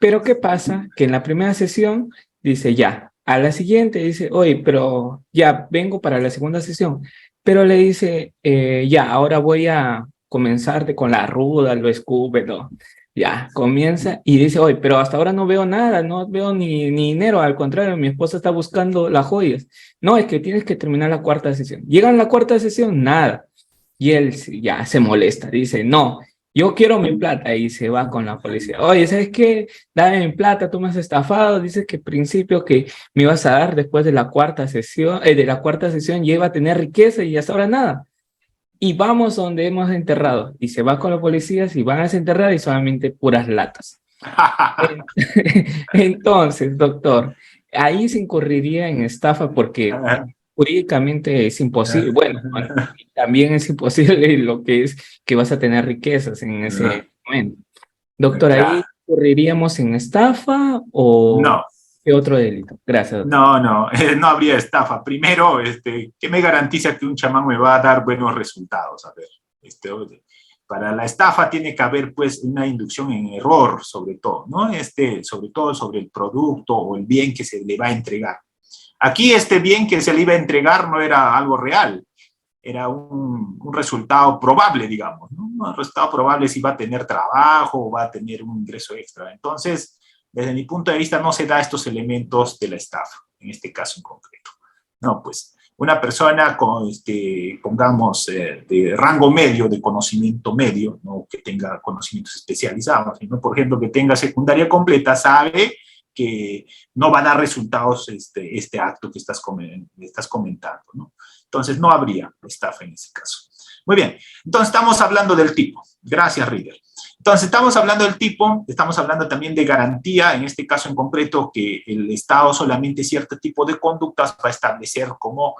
Pero ¿qué pasa? Que en la primera sesión dice, ya. A la siguiente dice, oye, pero ya vengo para la segunda sesión. Pero le dice, ya, ahora voy a comenzarte con la ruda, lo escupe, todo. Ya, comienza y dice, oye, pero hasta ahora no veo nada, no veo ni dinero, al contrario, mi esposa está buscando las joyas. No, es que tienes que terminar la 4ª sesión. Llegan a la 4ª sesión, nada. Y él ya se molesta, dice, no, yo quiero mi plata, y se va con la policía. Oye, ¿sabes qué? Dame mi plata, tú me has estafado, dices que al principio que me ibas a dar después de la 4ª sesión, ya iba a tener riqueza y hasta ahora nada. Y vamos donde hemos enterrado. Y se va con los policías y van a desenterrar y solamente puras latas. Entonces, doctor, ahí se incurriría en estafa porque jurídicamente es imposible. Bueno, también es imposible lo que es que vas a tener riquezas en ese momento. Doctor, ¿ahí incurriríamos en estafa o no. ¿Qué otro delito? Gracias, doctor. No habría estafa. Primero, ¿qué me garantiza que un chamán me va a dar buenos resultados? A ver, para la estafa tiene que haber, pues, una inducción en error, sobre todo, ¿no? Sobre todo sobre el producto o el bien que se le va a entregar. Aquí este bien que se le iba a entregar no era algo real, era un resultado probable, digamos, ¿no? Un resultado probable si va a tener trabajo o va a tener un ingreso extra. Entonces, desde mi punto de vista, no se da estos elementos de la estafa, en este caso en concreto. No, pues, una persona con, pongamos, de rango medio, de conocimiento medio, no que tenga conocimientos especializados, sino, por ejemplo, que tenga secundaria completa, sabe que no va a dar resultados este acto que estás comentando, ¿no? Entonces, no habría estafa en ese caso. Muy bien, entonces estamos hablando del tipo. Gracias, Reader. Entonces, estamos hablando del tipo, estamos hablando también de garantía, en este caso en concreto, que el Estado solamente cierto tipo de conductas va a establecer como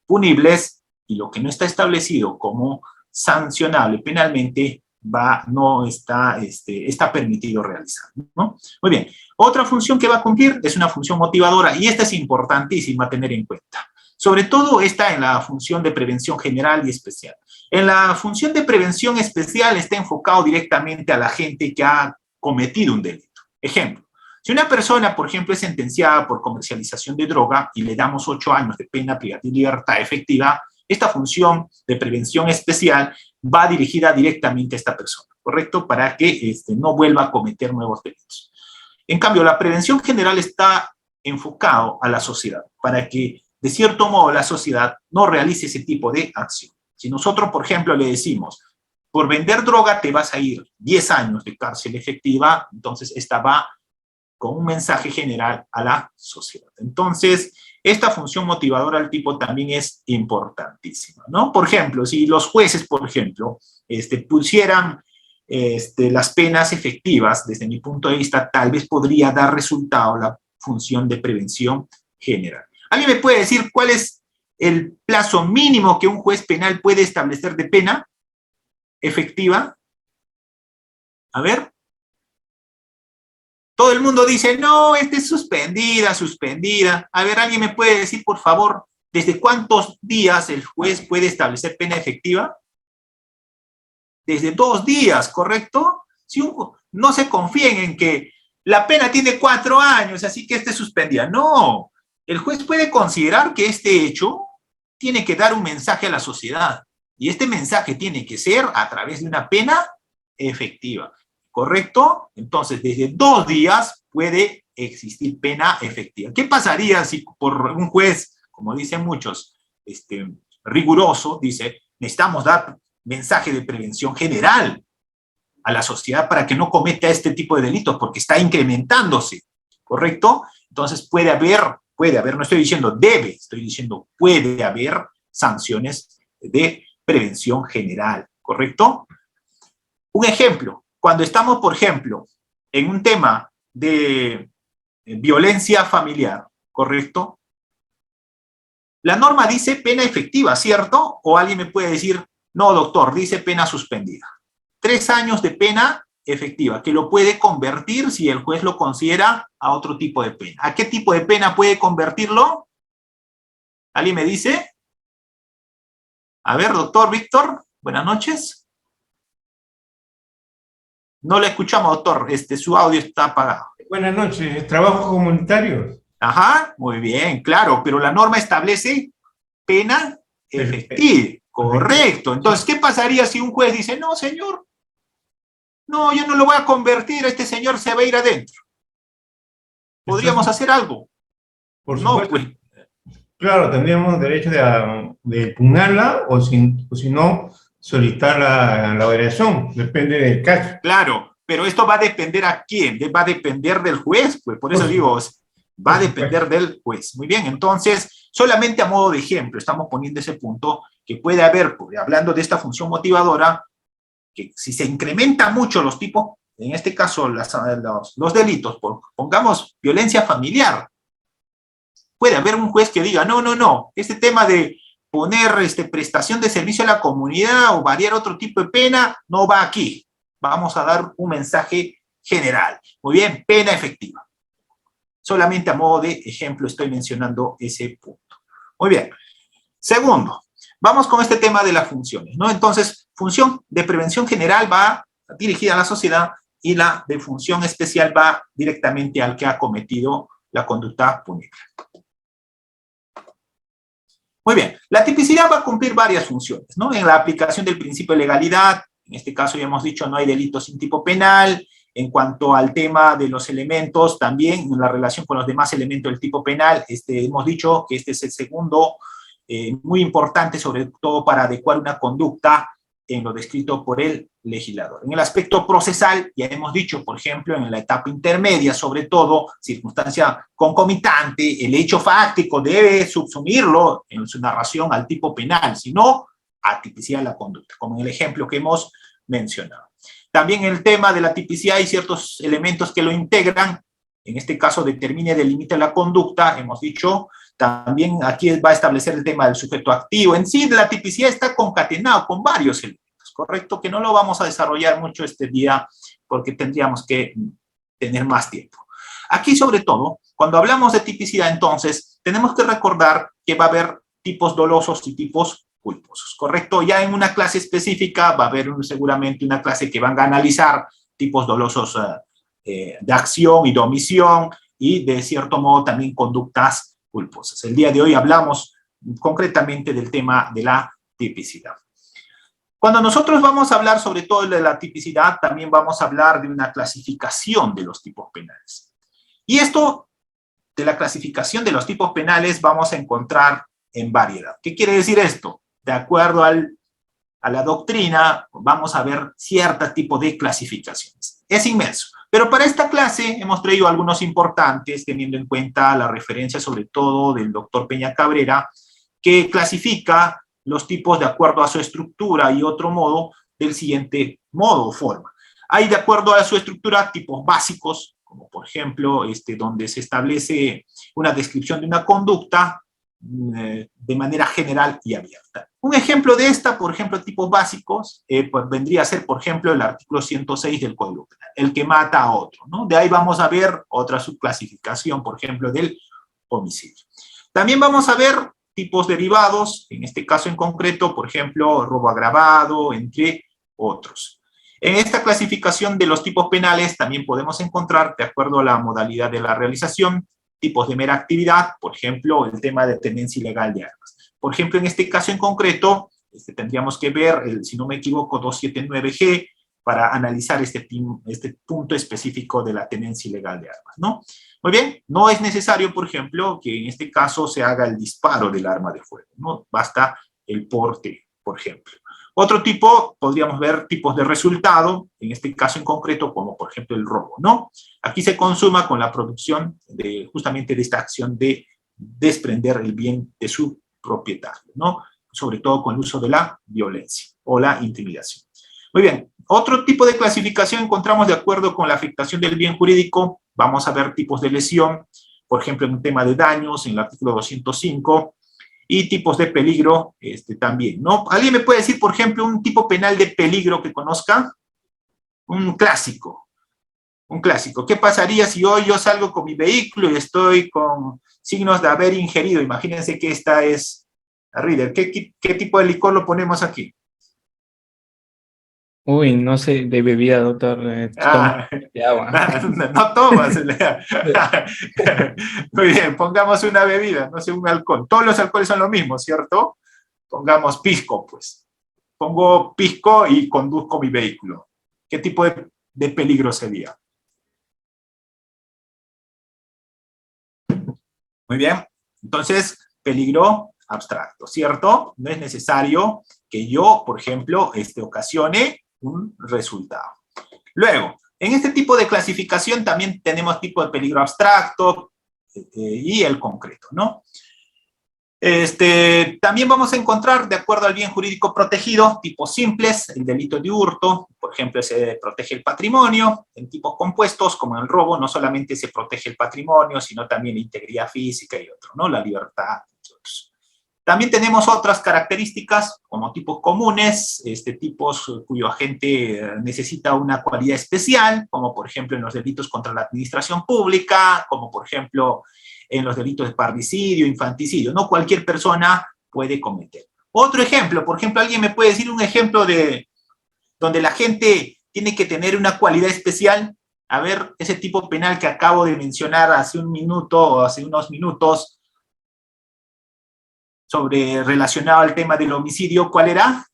punibles, y lo que no está establecido como sancionable penalmente no está, está permitido realizar, ¿no? Muy bien. Otra función que va a cumplir es una función motivadora, y esta es importantísima a tener en cuenta. Sobre todo está en la función de prevención general y especial. En la función de prevención especial está enfocado directamente a la gente que ha cometido un delito. Ejemplo, si una persona, por ejemplo, es sentenciada por comercialización de droga y le damos 8 años de pena privativa de libertad efectiva, esta función de prevención especial va dirigida directamente a esta persona, ¿correcto? Para que no vuelva a cometer nuevos delitos. En cambio, la prevención general está enfocado a la sociedad, para que, de cierto modo, la sociedad no realice ese tipo de acción. Si nosotros, por ejemplo, le decimos, por vender droga te vas a ir 10 años de cárcel efectiva, entonces esta va con un mensaje general a la sociedad. Entonces, esta función motivadora del tipo también es importantísima, ¿no? Por ejemplo, si los jueces, por ejemplo, pusieran las penas efectivas, desde mi punto de vista, tal vez podría dar resultado la función de prevención general. ¿Alguien me puede decir cuál es el plazo mínimo que un juez penal puede establecer de pena efectiva? A ver. Todo el mundo dice, no, es suspendida, suspendida. A ver, ¿alguien me puede decir, por favor, desde cuántos días el juez puede establecer pena efectiva? Desde 2 días, ¿correcto? Si no se confíen en que la pena tiene 4 años, así que esté suspendida. No, el juez puede considerar que este hecho tiene que dar un mensaje a la sociedad. Y este mensaje tiene que ser a través de una pena efectiva. ¿Correcto? Entonces, desde 2 días puede existir pena efectiva. ¿Qué pasaría si por un juez, como dicen muchos, riguroso, dice, necesitamos dar mensaje de prevención general a la sociedad para que no cometa este tipo de delitos, porque está incrementándose, ¿correcto? Entonces puede haber, no estoy diciendo debe, estoy diciendo puede haber sanciones de prevención general, ¿correcto? Un ejemplo. Cuando estamos, por ejemplo, en un tema de violencia familiar, ¿correcto? La norma dice pena efectiva, ¿cierto? O alguien me puede decir, no, doctor, dice pena suspendida. 3 años de pena efectiva, que lo puede convertir, si el juez lo considera, a otro tipo de pena. ¿A qué tipo de pena puede convertirlo? ¿Alguien me dice? A ver, doctor Víctor, buenas noches. No le escuchamos, doctor. Su audio está apagado. Buenas noches. ¿Trabajos comunitarios? Ajá, muy bien, claro. Pero la norma establece pena efectiva. Correcto. Entonces, ¿qué pasaría si un juez dice, no, señor, no, yo no lo voy a convertir, este señor se va a ir adentro? ¿Podríamos hacer algo? Por supuesto. No, pues. Claro, tendríamos derecho de impugnarla o si no, solicitar la variación, depende del caso. Claro, pero esto va a depender a quién, va a depender del juez, pues por eso digo, va a depender del juez. Muy bien, entonces, solamente a modo de ejemplo, estamos poniendo ese punto que puede haber, hablando de esta función motivadora, que si se incrementan mucho los tipos, en este caso los delitos, pongamos violencia familiar, puede haber un juez que diga, no, este tema de poner prestación de servicio a la comunidad o variar otro tipo de pena, no va aquí. Vamos a dar un mensaje general. Muy bien, pena efectiva. Solamente a modo de ejemplo estoy mencionando ese punto. Muy bien. Segundo, vamos con este tema de las funciones, ¿no? Entonces, función de prevención general va dirigida a la sociedad y la de función especial va directamente al que ha cometido la conducta punible. Muy bien, la tipicidad va a cumplir varias funciones, ¿no? En la aplicación del principio de legalidad, en este caso ya hemos dicho no hay delito sin tipo penal. En cuanto al tema de los elementos, también en la relación con los demás elementos del tipo penal, hemos dicho que este es el segundo, muy importante, sobre todo para adecuar una conducta en lo descrito por el legislador. En el aspecto procesal, ya hemos dicho, por ejemplo, en la etapa intermedia, sobre todo, circunstancia concomitante, el hecho fáctico debe subsumirlo en su narración al tipo penal, si no, a tipicidad de la conducta, como en el ejemplo que hemos mencionado. También en el tema de la tipicidad hay ciertos elementos que lo integran, en este caso determina y delimita la conducta, hemos dicho. También aquí va a establecer el tema del sujeto activo. En sí, la tipicidad está concatenado con varios elementos. aspectos, ¿correcto? Que no lo vamos a desarrollar mucho este día porque tendríamos que tener más tiempo. Aquí, sobre todo, cuando hablamos de tipicidad, entonces, tenemos que recordar que va a haber tipos dolosos y tipos culposos, ¿correcto? Ya en una clase específica va a haber seguramente una clase que van a analizar tipos dolosos de acción y de omisión y, de cierto modo, también conductas culposas. El día de hoy hablamos concretamente del tema de la tipicidad. Cuando nosotros vamos a hablar sobre todo de la tipicidad, también vamos a hablar de una clasificación de los tipos penales. Y esto, de la clasificación de los tipos penales, vamos a encontrar en variedad. ¿Qué quiere decir esto? De acuerdo a la doctrina, vamos a ver cierto tipo de clasificaciones. Es inmenso. Pero para esta clase hemos traído algunos importantes, teniendo en cuenta la referencia sobre todo del doctor Peña Cabrera, que clasifica los tipos de acuerdo a su estructura y otro modo del siguiente modo o forma. Hay, de acuerdo a su estructura, tipos básicos, como por ejemplo, donde se establece una descripción de una conducta de manera general y abierta. Un ejemplo de esta, por ejemplo, tipos básicos, pues vendría a ser, por ejemplo, el artículo 106 del Código Penal, el que mata a otro, ¿no? De ahí vamos a ver otra subclasificación, por ejemplo, del homicidio. También vamos a ver tipos derivados, en este caso en concreto, por ejemplo, robo agravado, entre otros. En esta clasificación de los tipos penales también podemos encontrar, de acuerdo a la modalidad de la realización, tipos de mera actividad, por ejemplo, el tema de tenencia ilegal de armas. Por ejemplo, en este caso en concreto, tendríamos que ver, si no me equivoco, 279G, para analizar este punto específico de la tenencia ilegal de armas, ¿no? Muy bien, no es necesario, por ejemplo, que en este caso se haga el disparo del arma de fuego, ¿no? Basta el porte, por ejemplo. Otro tipo, podríamos ver tipos de resultado, en este caso en concreto, como por ejemplo el robo, ¿no? Aquí se consuma con la producción justamente de esta acción de desprender el bien de su propietario, ¿no? Sobre todo con el uso de la violencia o la intimidación. Muy bien, otro tipo de clasificación encontramos de acuerdo con la afectación del bien jurídico. Vamos a ver tipos de lesión, por ejemplo, en un tema de daños, en el artículo 205, y tipos de peligro también, ¿no? ¿Alguien me puede decir, por ejemplo, un tipo penal de peligro que conozca? Un clásico. Un clásico. ¿Qué pasaría si hoy yo salgo con mi vehículo y estoy con signos de haber ingerido? Imagínense que esta es la Reader. ¿Qué tipo de licor lo ponemos aquí? Uy, no sé, de bebida, doctor. Toma de agua. No tomas. Muy bien, pongamos una bebida, no sé, un alcohol. Todos los alcoholes son lo mismo, ¿cierto? Pongamos pisco, pues. Pongo pisco y conduzco mi vehículo. ¿Qué tipo de peligro sería? Muy bien. Entonces, peligro abstracto, ¿cierto? No es necesario que yo, por ejemplo, ocasione un resultado. Luego, en este tipo de clasificación también tenemos tipo de peligro abstracto y el concreto, ¿no? También vamos a encontrar, de acuerdo al bien jurídico protegido, tipos simples, el delito de hurto, por ejemplo, se protege el patrimonio. En tipos compuestos, como en el robo, no solamente se protege el patrimonio, sino también la integridad física y otro, ¿no? La libertad, entre otros. También tenemos otras características, como tipos comunes, tipos cuyo agente necesita una cualidad especial, como por ejemplo en los delitos contra la administración pública, como por ejemplo en los delitos de parricidio, infanticidio. No cualquier persona puede cometer. Otro ejemplo, por ejemplo, ¿alguien me puede decir un ejemplo de donde la gente tiene que tener una cualidad especial? A ver, ese tipo penal que acabo de mencionar hace un minuto o hace unos minutos, relacionado al tema del homicidio, ¿cuál era?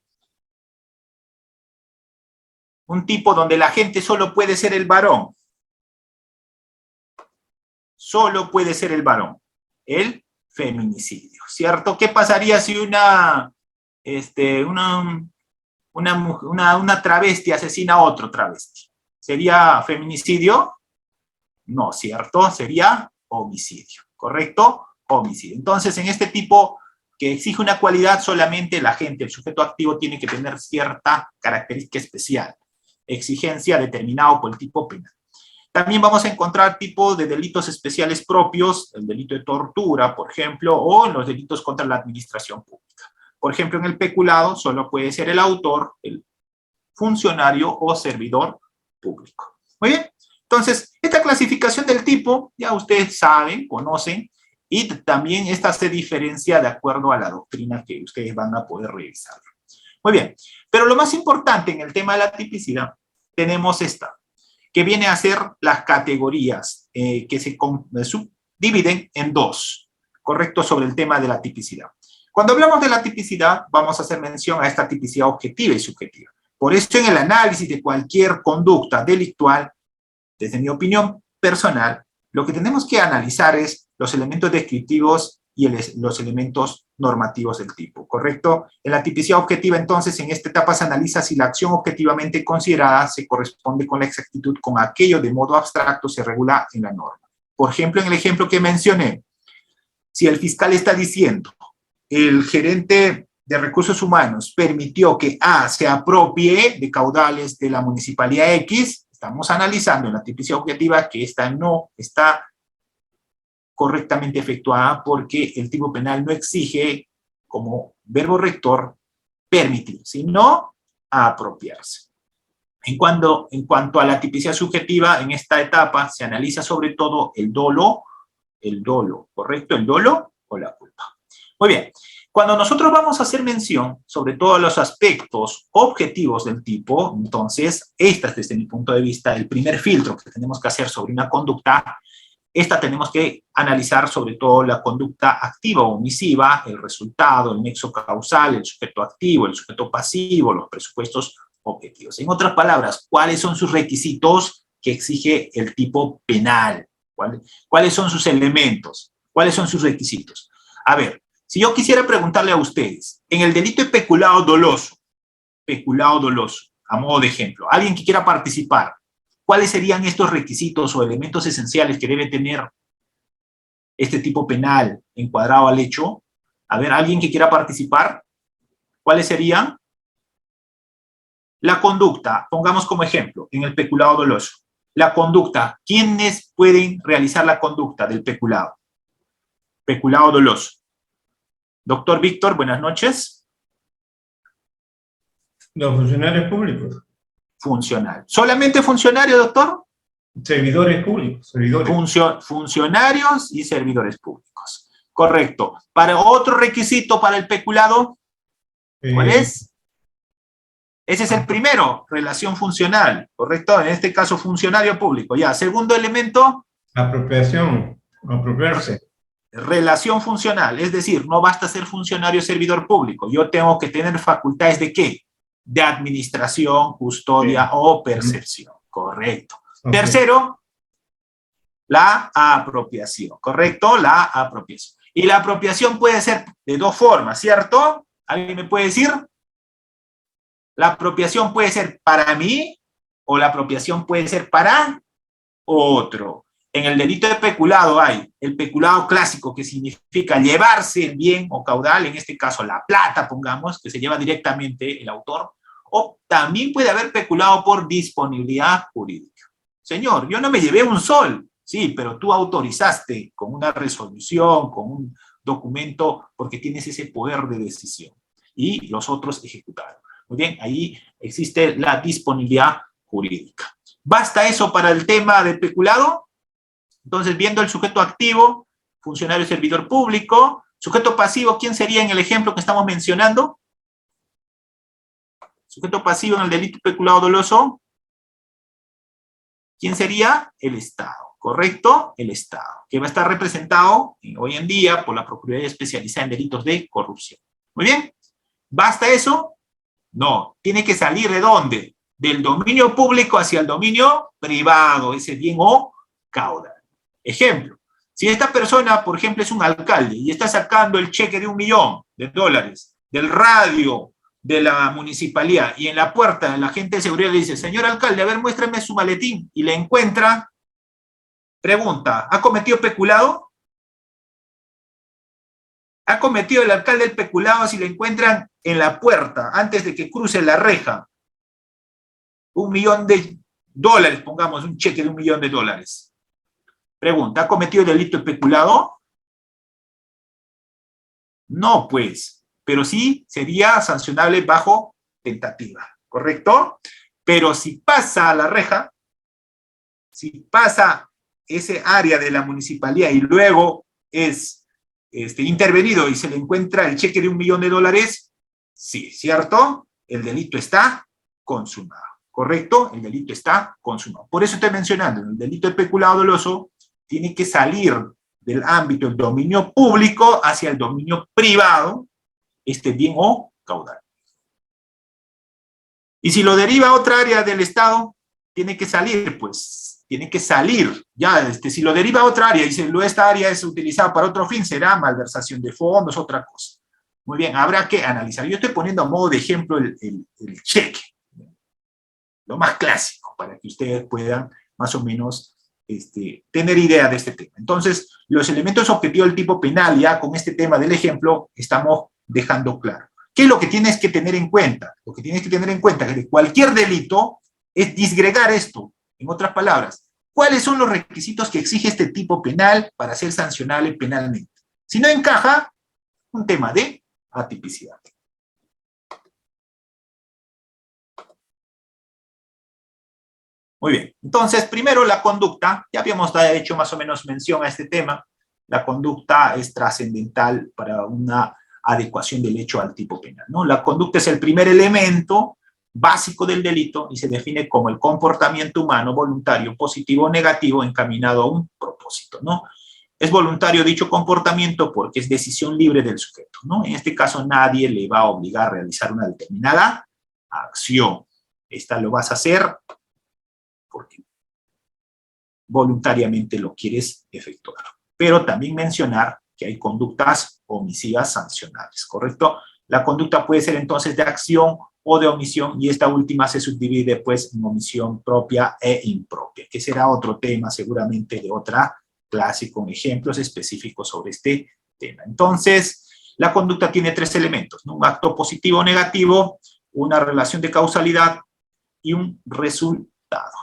Un tipo donde la gente solo puede ser el varón. Solo puede ser el varón. El feminicidio, ¿cierto? ¿Qué pasaría si una travesti asesina a otro travesti? ¿Sería feminicidio? No, ¿cierto? Sería homicidio, ¿correcto? Homicidio. Entonces, en este tipo que exige una cualidad, solamente la gente, el sujeto activo, tiene que tener cierta característica especial, exigencia determinado por el tipo penal. También vamos a encontrar tipos de delitos especiales propios, el delito de tortura, por ejemplo, o los delitos contra la administración pública. Por ejemplo, en el peculado solo puede ser el autor, el funcionario o servidor público. Muy bien. Entonces, esta clasificación del tipo, ya ustedes saben, conocen, y también esta se diferencia de acuerdo a la doctrina que ustedes van a poder revisar. Muy bien. Pero lo más importante en el tema de la tipicidad, tenemos esta, que viene a ser las categorías que se subdividen en dos, ¿correcto? Sobre el tema de la tipicidad. Cuando hablamos de la tipicidad, vamos a hacer mención a esta tipicidad objetiva y subjetiva. Por eso, en el análisis de cualquier conducta delictual, desde mi opinión personal, lo que tenemos que analizar es los elementos descriptivos y los elementos normativos del tipo, ¿correcto? En la tipicidad objetiva, entonces, en esta etapa se analiza si la acción objetivamente considerada se corresponde con la exactitud con aquello de modo abstracto se regula en la norma. Por ejemplo, en el ejemplo que mencioné, si el fiscal está diciendo, el gerente de recursos humanos permitió que A se apropie de caudales de la municipalidad X, estamos analizando en la tipicidad objetiva que esta no está correctamente efectuada porque el tipo penal no exige como verbo rector permitir, sino apropiarse. En cuanto a la tipicidad subjetiva, en esta etapa se analiza sobre todo el dolo, ¿correcto? El dolo o la culpa. Muy bien. Cuando nosotros vamos a hacer mención sobre todos los aspectos objetivos del tipo, entonces, este es desde mi punto de vista el primer filtro que tenemos que hacer sobre una conducta. Esta tenemos que analizar sobre todo la conducta activa o omisiva, el resultado, el nexo causal, el sujeto activo, el sujeto pasivo, los presupuestos objetivos. En otras palabras, ¿cuáles son sus requisitos que exige el tipo penal? ¿Cuáles son sus elementos? ¿Cuáles son sus requisitos? A ver, si yo quisiera preguntarle a ustedes, en el delito de peculado doloso, a modo de ejemplo, alguien que quiera participar, ¿cuáles serían estos requisitos o elementos esenciales que debe tener este tipo penal encuadrado al hecho? A ver, ¿alguien que quiera participar? ¿Cuáles serían? La conducta, pongamos como ejemplo, en el peculado doloso. La conducta, ¿quiénes pueden realizar la conducta del peculado? Peculado doloso. Doctor Víctor, buenas noches. Los funcionarios públicos. Funcionario. ¿Solamente funcionario, doctor? Servidores públicos. Funcionarios y servidores públicos. Correcto. ¿Para otro requisito para el peculado? ¿Cuál es? Ese es el primero, relación funcional, ¿correcto? En este caso, funcionario público. Ya, segundo elemento. Apropiación, apropiarse. Relación funcional, es decir, no basta ser funcionario servidor público, yo tengo que tener facultades ¿de qué? De administración, custodia o percepción, correcto. Okay. Tercero, la apropiación, ¿correcto? La apropiación. Y la apropiación puede ser de dos formas, ¿cierto? ¿Alguien me puede decir? La apropiación puede ser para mí o la apropiación puede ser para otro. En el delito de peculado hay el peculado clásico, que significa llevarse el bien o caudal, en este caso la plata, pongamos, que se lleva directamente el autor, o también puede haber peculado por disponibilidad jurídica. Señor, yo no me llevé un sol, sí, pero tú autorizaste con una resolución, con un documento, porque tienes ese poder de decisión, y los otros ejecutaron. Muy bien, ahí existe la disponibilidad jurídica. ¿Basta eso para el tema del peculado? Entonces, viendo el sujeto activo, funcionario servidor público, sujeto pasivo, ¿quién sería en el ejemplo que estamos mencionando? Sujeto pasivo en el delito peculado doloso, ¿quién sería? El Estado, ¿correcto? El Estado, que va a estar representado hoy en día por la Procuraduría Especializada en Delitos de Corrupción. Muy bien, ¿basta eso? No, tiene que salir ¿de dónde? Del dominio público hacia el dominio privado, ese bien o caudal. Ejemplo, si esta persona, por ejemplo, es un alcalde y está sacando el cheque de $1.000.000 del radio de la municipalidad y en la puerta el agente de seguridad le dice, señor alcalde, a ver, muéstrame su maletín, y le encuentra, pregunta, ¿ha cometido peculado? ¿Ha cometido el alcalde el peculado si le encuentran en la puerta, antes de que cruce la reja, $1.000.000, pongamos un cheque de $1.000.000? Pregunta, ¿ha cometido el delito de peculado? No, pues, pero sí sería sancionable bajo tentativa, ¿correcto? Pero si pasa a la reja, si pasa ese área de la municipalidad y luego es intervenido y se le encuentra el cheque de $1 millón, sí, ¿cierto? El delito está consumado, ¿correcto? El delito está consumado. Por eso estoy mencionando, el delito de peculado doloso tiene que salir del ámbito del dominio público hacia el dominio privado, este bien o caudal. Y si lo deriva a otra área del Estado, tiene que salir, pues, tiene que salir. Ya, si lo deriva a otra área y si esta área es utilizada para otro fin, será malversación de fondos, otra cosa. Muy bien, habrá que analizar. Yo estoy poniendo a modo de ejemplo el cheque, lo más clásico, para que ustedes puedan más o menos tener idea de este tema. Entonces, los elementos objetivos del tipo penal, ya con este tema del ejemplo, estamos dejando claro. ¿Qué es lo que tienes que tener en cuenta? Lo que tienes que tener en cuenta es que de cualquier delito es disgregar esto. En otras palabras, ¿cuáles son los requisitos que exige este tipo penal para ser sancionable penalmente? Si no encaja, un tema de atipicidad. Muy bien, entonces primero la conducta, ya habíamos hecho más o menos mención a este tema, la conducta es trascendental para una adecuación del hecho al tipo penal, ¿no? La conducta es el primer elemento básico del delito y se define como el comportamiento humano voluntario, positivo o negativo, encaminado a un propósito, ¿no? Es voluntario dicho comportamiento porque es decisión libre del sujeto, ¿no? En este caso nadie le va a obligar a realizar una determinada acción. Esta lo vas a hacer porque voluntariamente lo quieres efectuar. Pero también mencionar que hay conductas omisivas sancionables, ¿correcto? La conducta puede ser entonces de acción o de omisión, y esta última se subdivide pues en omisión propia e impropia, que será otro tema seguramente de otra clase con ejemplos específicos sobre este tema. Entonces, la conducta tiene tres elementos, ¿no? Un acto positivo o negativo, una relación de causalidad y un resultado.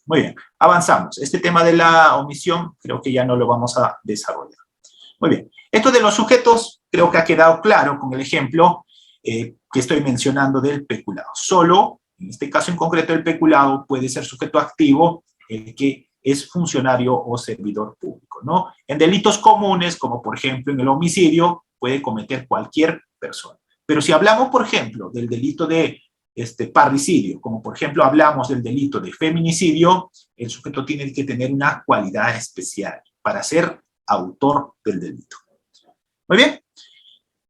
Muy bien, avanzamos. Este tema de la omisión creo que ya no lo vamos a desarrollar. Muy bien, esto de los sujetos creo que ha quedado claro con el ejemplo que estoy mencionando del peculado. Solo, en este caso en concreto, el peculado puede ser sujeto activo el que es funcionario o servidor público, ¿no? En delitos comunes, como por ejemplo en el homicidio, puede cometer cualquier persona. Pero si hablamos, por ejemplo, del delito de parricidio, como por ejemplo hablamos del delito de feminicidio, el sujeto tiene que tener una cualidad especial para ser autor del delito. Muy bien.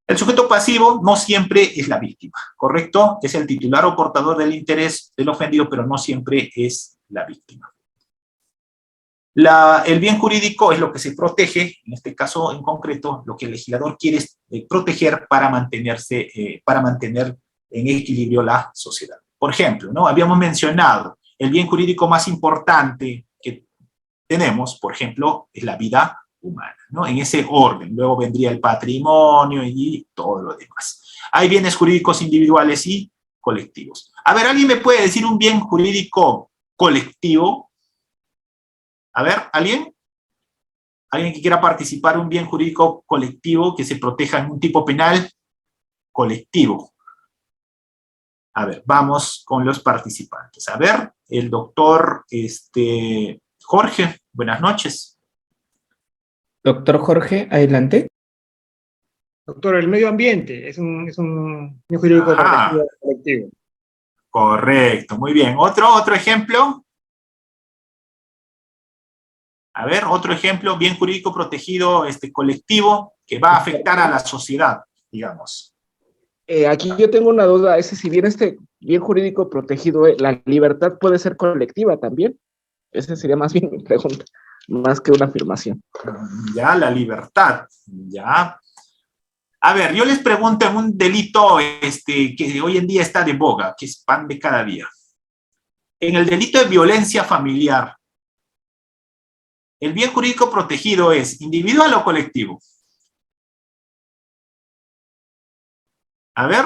El sujeto pasivo no siempre es la víctima, ¿correcto? Es el titular o portador del interés del ofendido, pero no siempre es la víctima. El bien jurídico es lo que se protege, en este caso en concreto, lo que el legislador quiere es proteger para mantener en equilibrio la sociedad. Por ejemplo, ¿no? Habíamos mencionado el bien jurídico más importante que tenemos, por ejemplo, es la vida humana, ¿no? En ese orden. Luego vendría el patrimonio y todo lo demás. Hay bienes jurídicos individuales y colectivos. A ver, ¿alguien me puede decir un bien jurídico colectivo? A ver, ¿alguien? ¿Alguien que quiera participar en un bien jurídico colectivo que se proteja en un tipo penal colectivo? A ver, vamos con los participantes. A ver, el doctor Jorge, buenas noches. Doctor Jorge, adelante. Doctor, el medio ambiente es un bien jurídico colectivo. Correcto, muy bien. ¿Otro ejemplo? A ver, otro ejemplo, bien jurídico protegido colectivo que va a afectar a la sociedad, digamos. Aquí yo tengo una duda, si bien bien jurídico protegido, ¿la libertad puede ser colectiva también? Esa sería más bien mi pregunta, más que una afirmación. Ya, la libertad, ya. A ver, yo les pregunto en un delito que hoy en día está de boga, que es pan de cada día. En el delito de violencia familiar, ¿el bien jurídico protegido es individual o colectivo? A ver,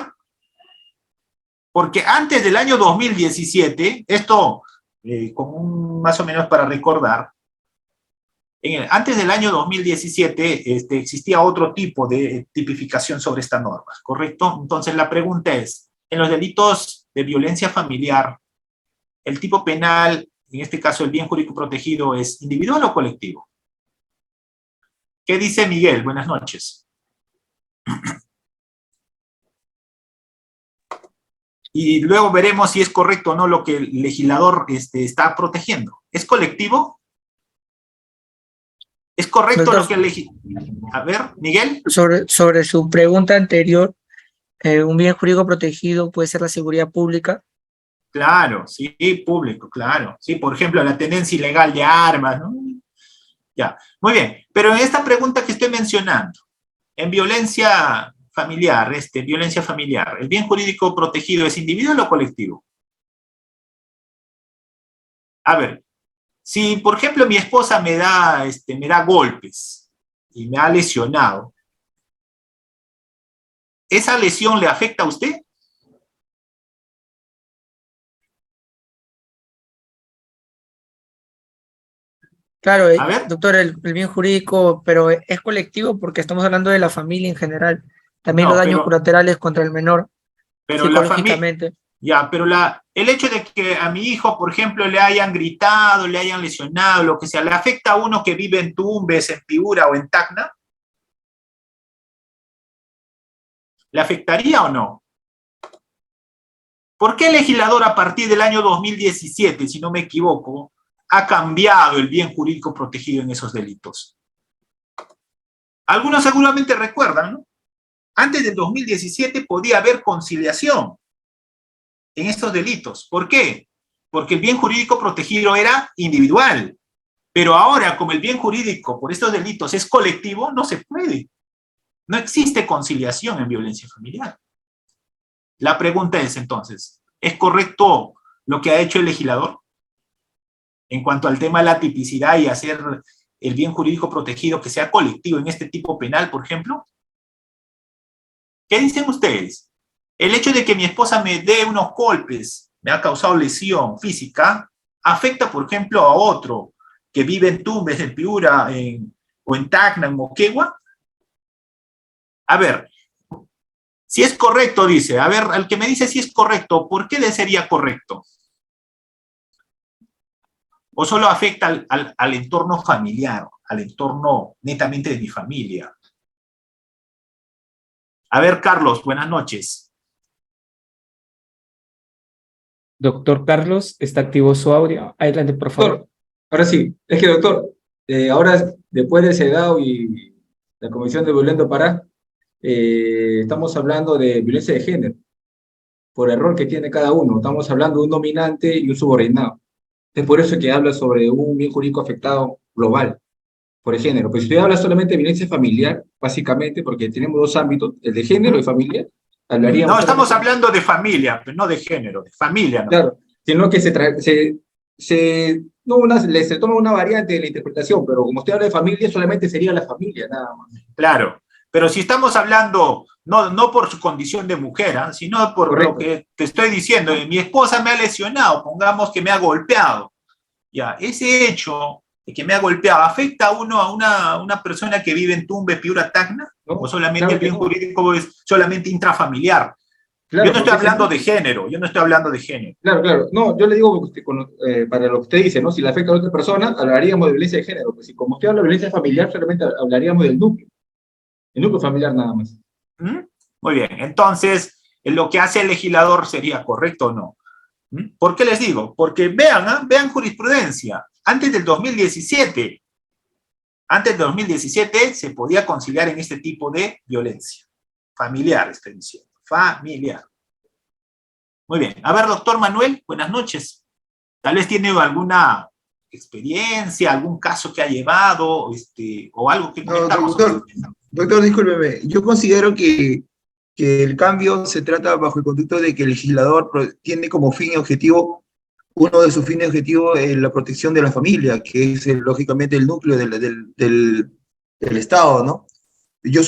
porque antes del año 2017, esto más o menos para recordar, antes del año 2017 existía otro tipo de tipificación sobre esta norma, ¿correcto? Entonces la pregunta es, en los delitos de violencia familiar, el tipo penal, en este caso el bien jurídico protegido, ¿es individual o colectivo? ¿Qué dice Miguel? Buenas noches. Y luego veremos si es correcto o no lo que el legislador está protegiendo. ¿Es colectivo? ¿Es correcto Doctor, lo que el legislador... A ver, Miguel. sobre su pregunta anterior, un bien jurídico protegido puede ser la seguridad pública. Claro, sí, público, claro. Sí, por ejemplo, la tenencia ilegal de armas, ¿no? Ya, muy bien. Pero en esta pregunta que estoy mencionando, en violencia familiar, ¿el bien jurídico protegido es individual o colectivo? A ver, si por ejemplo mi esposa me da golpes y me ha lesionado, ¿esa lesión le afecta a usted? Claro, A ver. doctor, el bien jurídico, pero es colectivo porque estamos hablando de la familia en general. También No, los daños pero colaterales contra el menor, la familia... psicológicamente. Ya, pero el hecho de que a mi hijo, por ejemplo, le hayan gritado, le hayan lesionado, lo que sea, ¿le afecta a uno que vive en Tumbes, en Piura o en Tacna? ¿Le afectaría o no? ¿Por qué el legislador a partir del año 2017, si no me equivoco, ha cambiado el bien jurídico protegido en esos delitos? Algunos seguramente recuerdan, ¿no? Antes del 2017 podía haber conciliación en estos delitos. ¿Por qué? Porque el bien jurídico protegido era individual. Pero ahora, como el bien jurídico por estos delitos es colectivo, no se puede. No existe conciliación en violencia familiar. La pregunta es entonces, ¿es correcto lo que ha hecho el legislador en cuanto al tema de la tipicidad y hacer el bien jurídico protegido que sea colectivo en este tipo penal, por ejemplo? ¿Qué dicen ustedes? El hecho de que mi esposa me dé unos golpes, me ha causado lesión física, afecta, por ejemplo, a otro que vive en Tumbes, en Piura, o en Tacna, en Moquegua. A ver, si es correcto, dice, a ver, al que me dice si es correcto, ¿por qué le sería correcto? ¿O solo afecta al entorno familiar, al entorno netamente de mi familia? A ver, Carlos, buenas noches. Doctor Carlos, está activo su audio. Adelante, por favor. Doctor, ahora sí, es que doctor, ahora después del CEDAW y la Comisión de Violento Pará, estamos hablando de violencia de género, por error que tiene cada uno. Estamos hablando de un dominante y un subordinado. Es por eso que habla sobre un bien jurídico afectado global, por el género. Pues si usted habla solamente de violencia familiar, básicamente, porque tenemos dos ámbitos, el de género y familia, hablaríamos... No, estamos hablando de familia, no de género, de familia. ¿No? Claro, sino que se toma una variante de la interpretación, pero como usted habla de familia, solamente sería la familia, nada más. Claro, pero si estamos hablando, no por su condición de mujer, ¿eh? Sino por Correcto. Lo que te estoy diciendo, mi esposa me ha lesionado, pongamos que me ha golpeado. Ya, ese hecho de que me ha golpeado, ¿afecta a una persona que vive en Tumbes, Piura, Tacna? No, ¿o solamente claro el bien jurídico es solamente intrafamiliar? Claro, yo no estoy hablando de género, Claro, no, yo le digo para lo que usted dice, ¿no? Si le afecta a otra persona, hablaríamos de violencia de género, pues si como usted habla de violencia familiar, solamente hablaríamos del núcleo. El núcleo familiar nada más. Muy bien, entonces, lo que hace el legislador sería correcto o no. ¿Por qué les digo? Porque vean jurisprudencia. Antes del 2017 se podía conciliar en este tipo de violencia. Familiar, estoy diciendo. Familiar. Muy bien. A ver, doctor Manuel, buenas noches. Tal vez tiene alguna experiencia, algún caso que ha llevado, o algo que comentarnos. No, doctor, discúlpeme. Yo considero que el cambio se trata bajo el conducto de que el legislador tiene como fin y objetivo, uno de sus fines y objetivos es la protección de la familia, que es lógicamente el núcleo del Estado, ¿no? Yo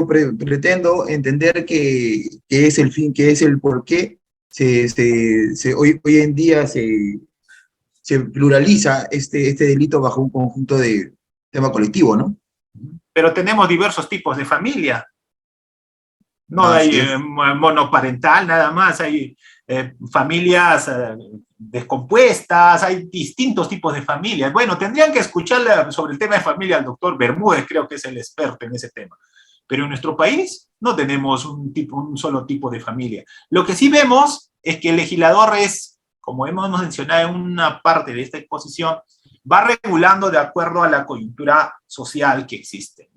pretendo entender que es el fin, que es el por qué hoy en día se pluraliza este delito bajo un conjunto de tema colectivo, ¿no? Pero tenemos diversos tipos de familia. No hay monoparental, nada más. Hay familias descompuestas, hay distintos tipos de familias. Bueno, tendrían que escucharle sobre el tema de familia al doctor Bermúdez, creo que es el experto en ese tema. Pero en nuestro país no tenemos un solo tipo de familia. Lo que sí vemos es que el legislador es, como hemos mencionado en una parte de esta exposición, va regulando de acuerdo a la coyuntura social que existe,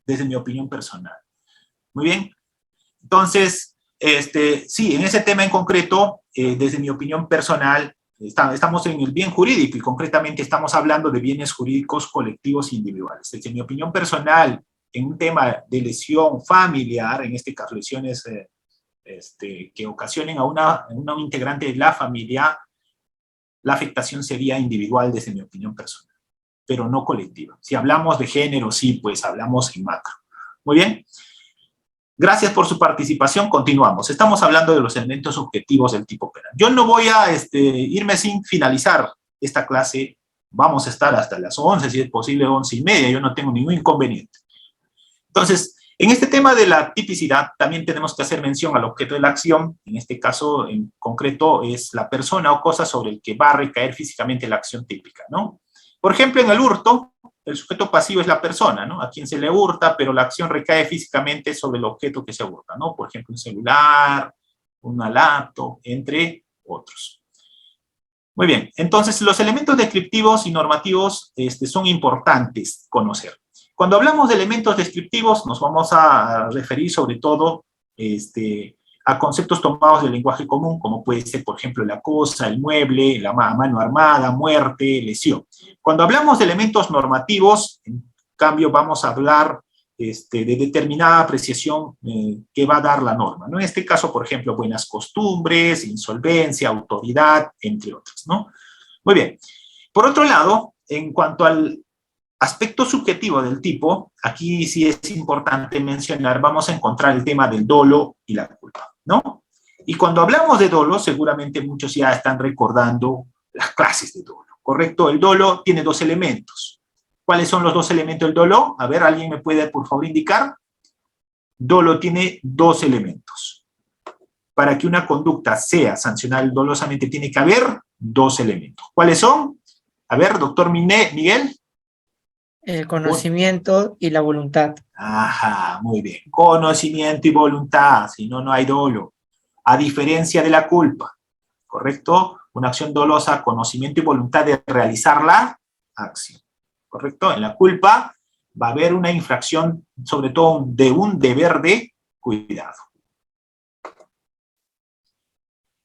desde mi opinión personal. Muy bien. Entonces, sí, en ese tema en concreto, desde mi opinión personal, estamos en el bien jurídico y concretamente estamos hablando de bienes jurídicos colectivos e individuales. Desde mi opinión personal, en un tema de lesión familiar, en este caso lesiones que ocasionen a una integrante de la familia, la afectación sería individual desde mi opinión personal, pero no colectiva. Si hablamos de género, sí, pues hablamos en macro. Muy bien. Gracias por su participación. Continuamos. Estamos hablando de los elementos objetivos del tipo penal. Yo no voy a irme sin finalizar esta clase. Vamos a estar hasta las 11, si es posible 11:30. Yo no tengo ningún inconveniente. Entonces, en este tema de la tipicidad, también tenemos que hacer mención al objeto de la acción. En este caso, en concreto, es la persona o cosa sobre el que va a recaer físicamente la acción típica, ¿no? Por ejemplo, en el hurto, el sujeto pasivo es la persona, ¿no? A quien se le hurta, pero la acción recae físicamente sobre el objeto que se hurta, ¿no? Por ejemplo, un celular, una laptop, entre otros. Muy bien, entonces los elementos descriptivos y normativos son importantes conocer. Cuando hablamos de elementos descriptivos, nos vamos a referir sobre todo a conceptos tomados del lenguaje común, como puede ser, por ejemplo, la cosa, el mueble, la mano armada, muerte, lesión. Cuando hablamos de elementos normativos, en cambio, vamos a hablar de determinada apreciación que va a dar la norma, ¿no? En este caso, por ejemplo, buenas costumbres, insolvencia, autoridad, entre otras, ¿no? Muy bien. Por otro lado, en cuanto al aspecto subjetivo del tipo, aquí sí es importante mencionar, vamos a encontrar el tema del dolo y la culpa, ¿no? Y cuando hablamos de dolo, seguramente muchos ya están recordando las clases de dolo, ¿correcto? El dolo tiene dos elementos. ¿Cuáles son los dos elementos del dolo? A ver, ¿alguien me puede, por favor, indicar? Dolo tiene dos elementos. Para que una conducta sea sancionada dolosamente tiene que haber dos elementos. ¿Cuáles son? A ver, doctor Miguel. El conocimiento y la voluntad. Ajá, muy bien. Conocimiento y voluntad, si no, no hay dolo. A diferencia de la culpa, ¿correcto? Una acción dolosa, conocimiento y voluntad de realizar la acción, ¿correcto? En la culpa va a haber una infracción, sobre todo de un deber de cuidado.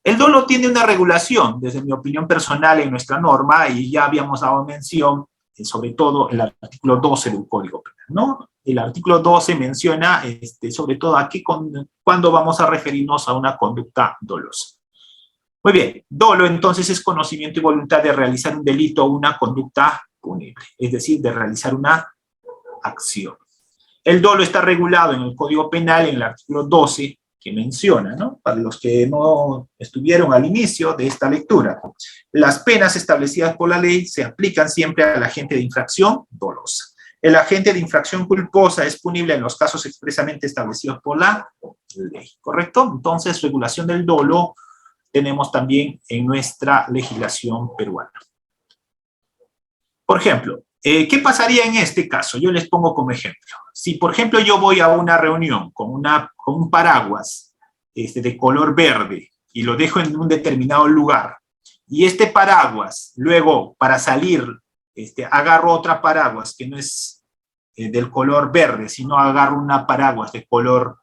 El dolo tiene una regulación, desde mi opinión personal, en nuestra norma, y ya habíamos dado mención, sobre todo el artículo 12 del Código Penal, ¿no? El artículo 12 menciona, sobre todo aquí, cuando vamos a referirnos a una conducta dolosa. Muy bien, dolo entonces es conocimiento y voluntad de realizar un delito o una conducta punible, es decir, de realizar una acción. El dolo está regulado en el Código Penal en el artículo 12, que menciona, ¿no? Para los que no estuvieron al inicio de esta lectura, las penas establecidas por la ley se aplican siempre al agente de infracción dolosa. El agente de infracción culposa es punible en los casos expresamente establecidos por la ley, ¿correcto? Entonces, regulación del dolo tenemos también en nuestra legislación peruana. Por ejemplo, ¿qué pasaría en este caso? Yo les pongo como ejemplo. Si, por ejemplo, yo voy a una reunión con un paraguas de color verde y lo dejo en un determinado lugar, y este paraguas, luego, para salir, agarro otra paraguas que no es del color verde, sino agarro una paraguas de color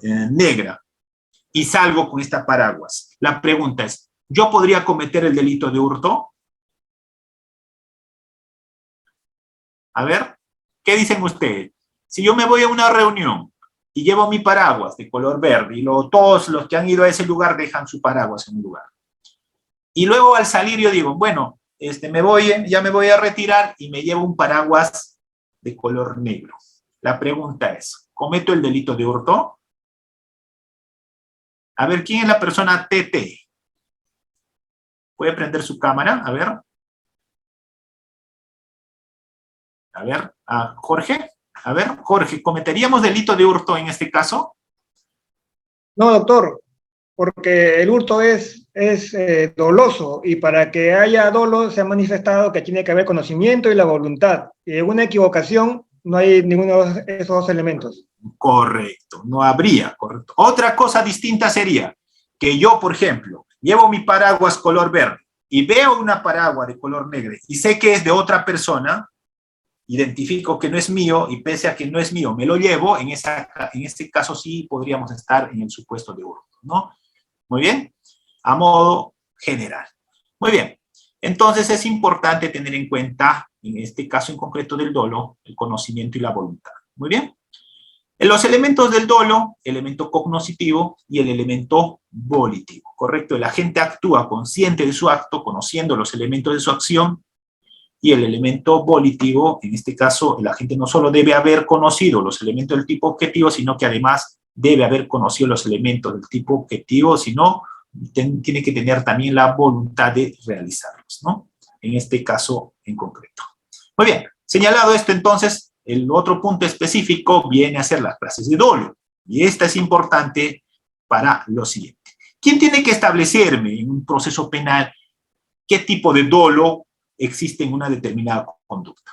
negra, y salgo con esta paraguas. La pregunta es, ¿yo podría cometer el delito de hurto? A ver, ¿qué dicen ustedes? Si yo me voy a una reunión y llevo mi paraguas de color verde, y todos los que han ido a ese lugar dejan su paraguas en un lugar, y luego al salir yo digo, bueno, ya me voy a retirar y me llevo un paraguas de color negro. La pregunta es, ¿cometo el delito de hurto? A ver, ¿quién es la persona TT? ¿Puede prender su cámara? A ver. A ver, Jorge. A ver, Jorge, ¿cometeríamos delito de hurto en este caso? No, doctor, porque el hurto es doloso, y para que haya dolo se ha manifestado que tiene que haber conocimiento y la voluntad, y en una equivocación no hay ninguno de esos dos elementos. Correcto, no habría, correcto. Otra cosa distinta sería que yo, por ejemplo, llevo mi paraguas color verde y veo una paraguas de color negro y sé que es de otra persona, identifico que no es mío y pese a que no es mío, me lo llevo, en este caso sí podríamos estar en el supuesto de hurto, ¿no? Muy bien, a modo general. Muy bien, entonces es importante tener en cuenta, en este caso en concreto del dolo, el conocimiento y la voluntad. Muy bien. En los elementos del dolo, elemento cognoscitivo y el elemento volitivo, ¿correcto? El agente actúa consciente de su acto, conociendo los elementos de su acción, y el elemento volitivo, en este caso, el agente no solo debe haber conocido los elementos del tipo objetivo, sino que además debe haber conocido los elementos del tipo objetivo, sino tiene que tener también la voluntad de realizarlos, ¿no? En este caso en concreto. Muy bien, señalado esto entonces, el otro punto específico viene a ser las clases de dolo, y esta es importante para lo siguiente. ¿Quién tiene que establecerme en un proceso penal qué tipo de dolo existe en una determinada conducta?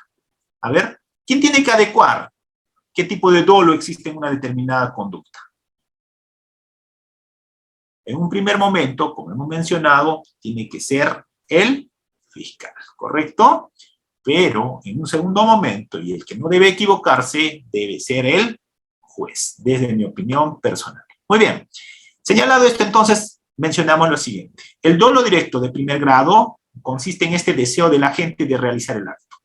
A ver, ¿quién tiene que adecuar qué tipo de dolo existe en una determinada conducta? En un primer momento, como hemos mencionado, tiene que ser el fiscal, ¿correcto? Pero en un segundo momento, y el que no debe equivocarse, debe ser el juez, desde mi opinión personal. Muy bien, señalado esto entonces, mencionamos lo siguiente. El dolo directo de primer grado consiste en este deseo del agente de realizar el acto.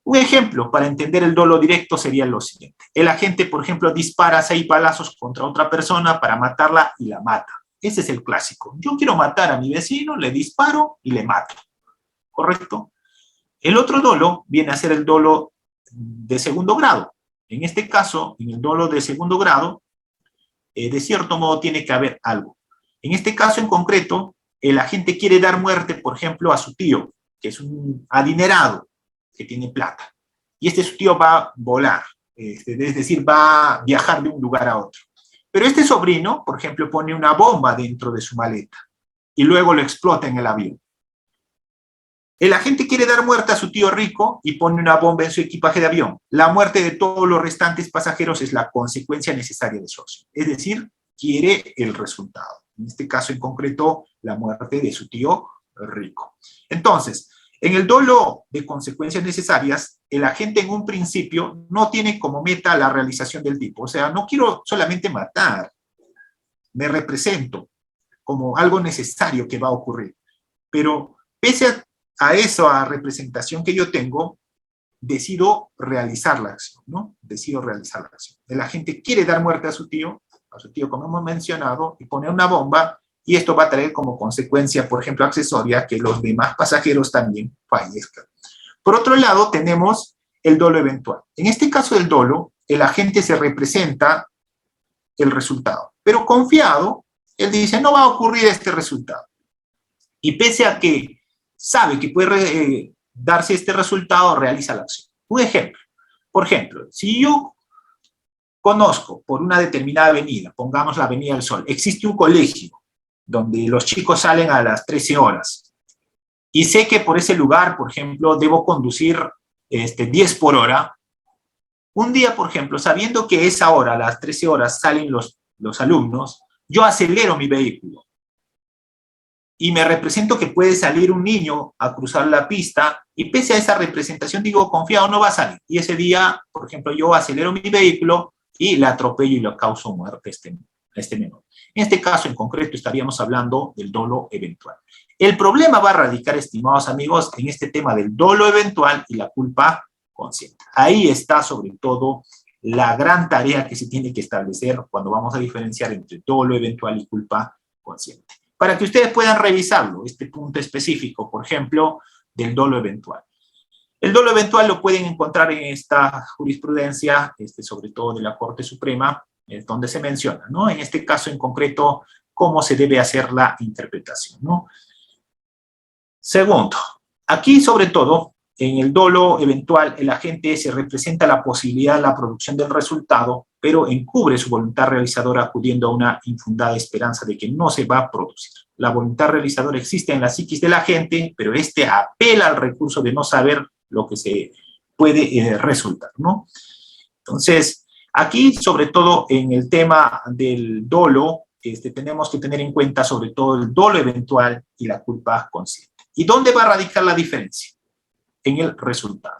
Un ejemplo para entender el dolo directo sería lo siguiente. El agente, por ejemplo, dispara 6 balazos contra otra persona para matarla y la mata. Ese es el clásico. Yo quiero matar a mi vecino, le disparo y le mato. ¿Correcto? El otro dolo viene a ser el dolo de segundo grado. En este caso, en el dolo de segundo grado, de cierto modo tiene que haber algo. En este caso en concreto, el agente quiere dar muerte, por ejemplo, a su tío, que es un adinerado, que tiene plata. Y su tío va a volar, es decir, va a viajar de un lugar a otro. Pero este sobrino, por ejemplo, pone una bomba dentro de su maleta y luego lo explota en el avión. El agente quiere dar muerte a su tío rico y pone una bomba en su equipaje de avión. La muerte de todos los restantes pasajeros es la consecuencia necesaria de su acción. Es decir, quiere el resultado. En este caso en concreto, la muerte de su tío rico. Entonces, en el dolo de consecuencias necesarias, el agente en un principio no tiene como meta la realización del tipo. O sea, no quiero solamente matar, me represento como algo necesario que va a ocurrir. Pero pese a esa representación que yo tengo, decido realizar la acción, ¿no? Decido realizar la acción. El agente quiere dar muerte a su tío como hemos mencionado, y poner una bomba, y esto va a traer como consecuencia, por ejemplo, accesoria, que los demás pasajeros también fallezcan. Por otro lado, tenemos el dolo eventual. En este caso del dolo, el agente se representa el resultado, pero confiado, él dice, no va a ocurrir este resultado. Y pese a que sabe que puede darse este resultado, realiza la acción. Un ejemplo, por ejemplo, si yo conozco por una determinada avenida, pongamos la Avenida del Sol, existe un colegio donde los chicos salen a las 13 horas y sé que por ese lugar, por ejemplo, debo conducir 10 por hora. Un día, por ejemplo, sabiendo que esa hora, a las 13 horas, salen los alumnos, yo acelero mi vehículo y me represento que puede salir un niño a cruzar la pista y pese a esa representación digo, confiado, no va a salir. Y ese día, por ejemplo, yo acelero mi vehículo y le atropello y le causo muerte a este menor. En este caso en concreto estaríamos hablando del dolo eventual. El problema va a radicar, estimados amigos, en este tema del dolo eventual y la culpa consciente. Ahí está sobre todo la gran tarea que se tiene que establecer cuando vamos a diferenciar entre dolo eventual y culpa consciente. Para que ustedes puedan revisarlo, este punto específico, por ejemplo, del dolo eventual. El dolo eventual lo pueden encontrar en esta jurisprudencia, sobre todo de la Corte Suprema, donde se menciona, ¿no? En este caso en concreto, cómo se debe hacer la interpretación, ¿no? Segundo, aquí sobre todo, en el dolo eventual, el agente se representa la posibilidad de la producción del resultado pero encubre su voluntad realizadora acudiendo a una infundada esperanza de que no se va a producir. La voluntad realizadora existe en la psiquis de la gente, pero este apela al recurso de no saber lo que se puede resultar, ¿no? Entonces, aquí, sobre todo en el tema del dolo, tenemos que tener en cuenta sobre todo el dolo eventual y la culpa consciente. ¿Y dónde va a radicar la diferencia? En el resultado.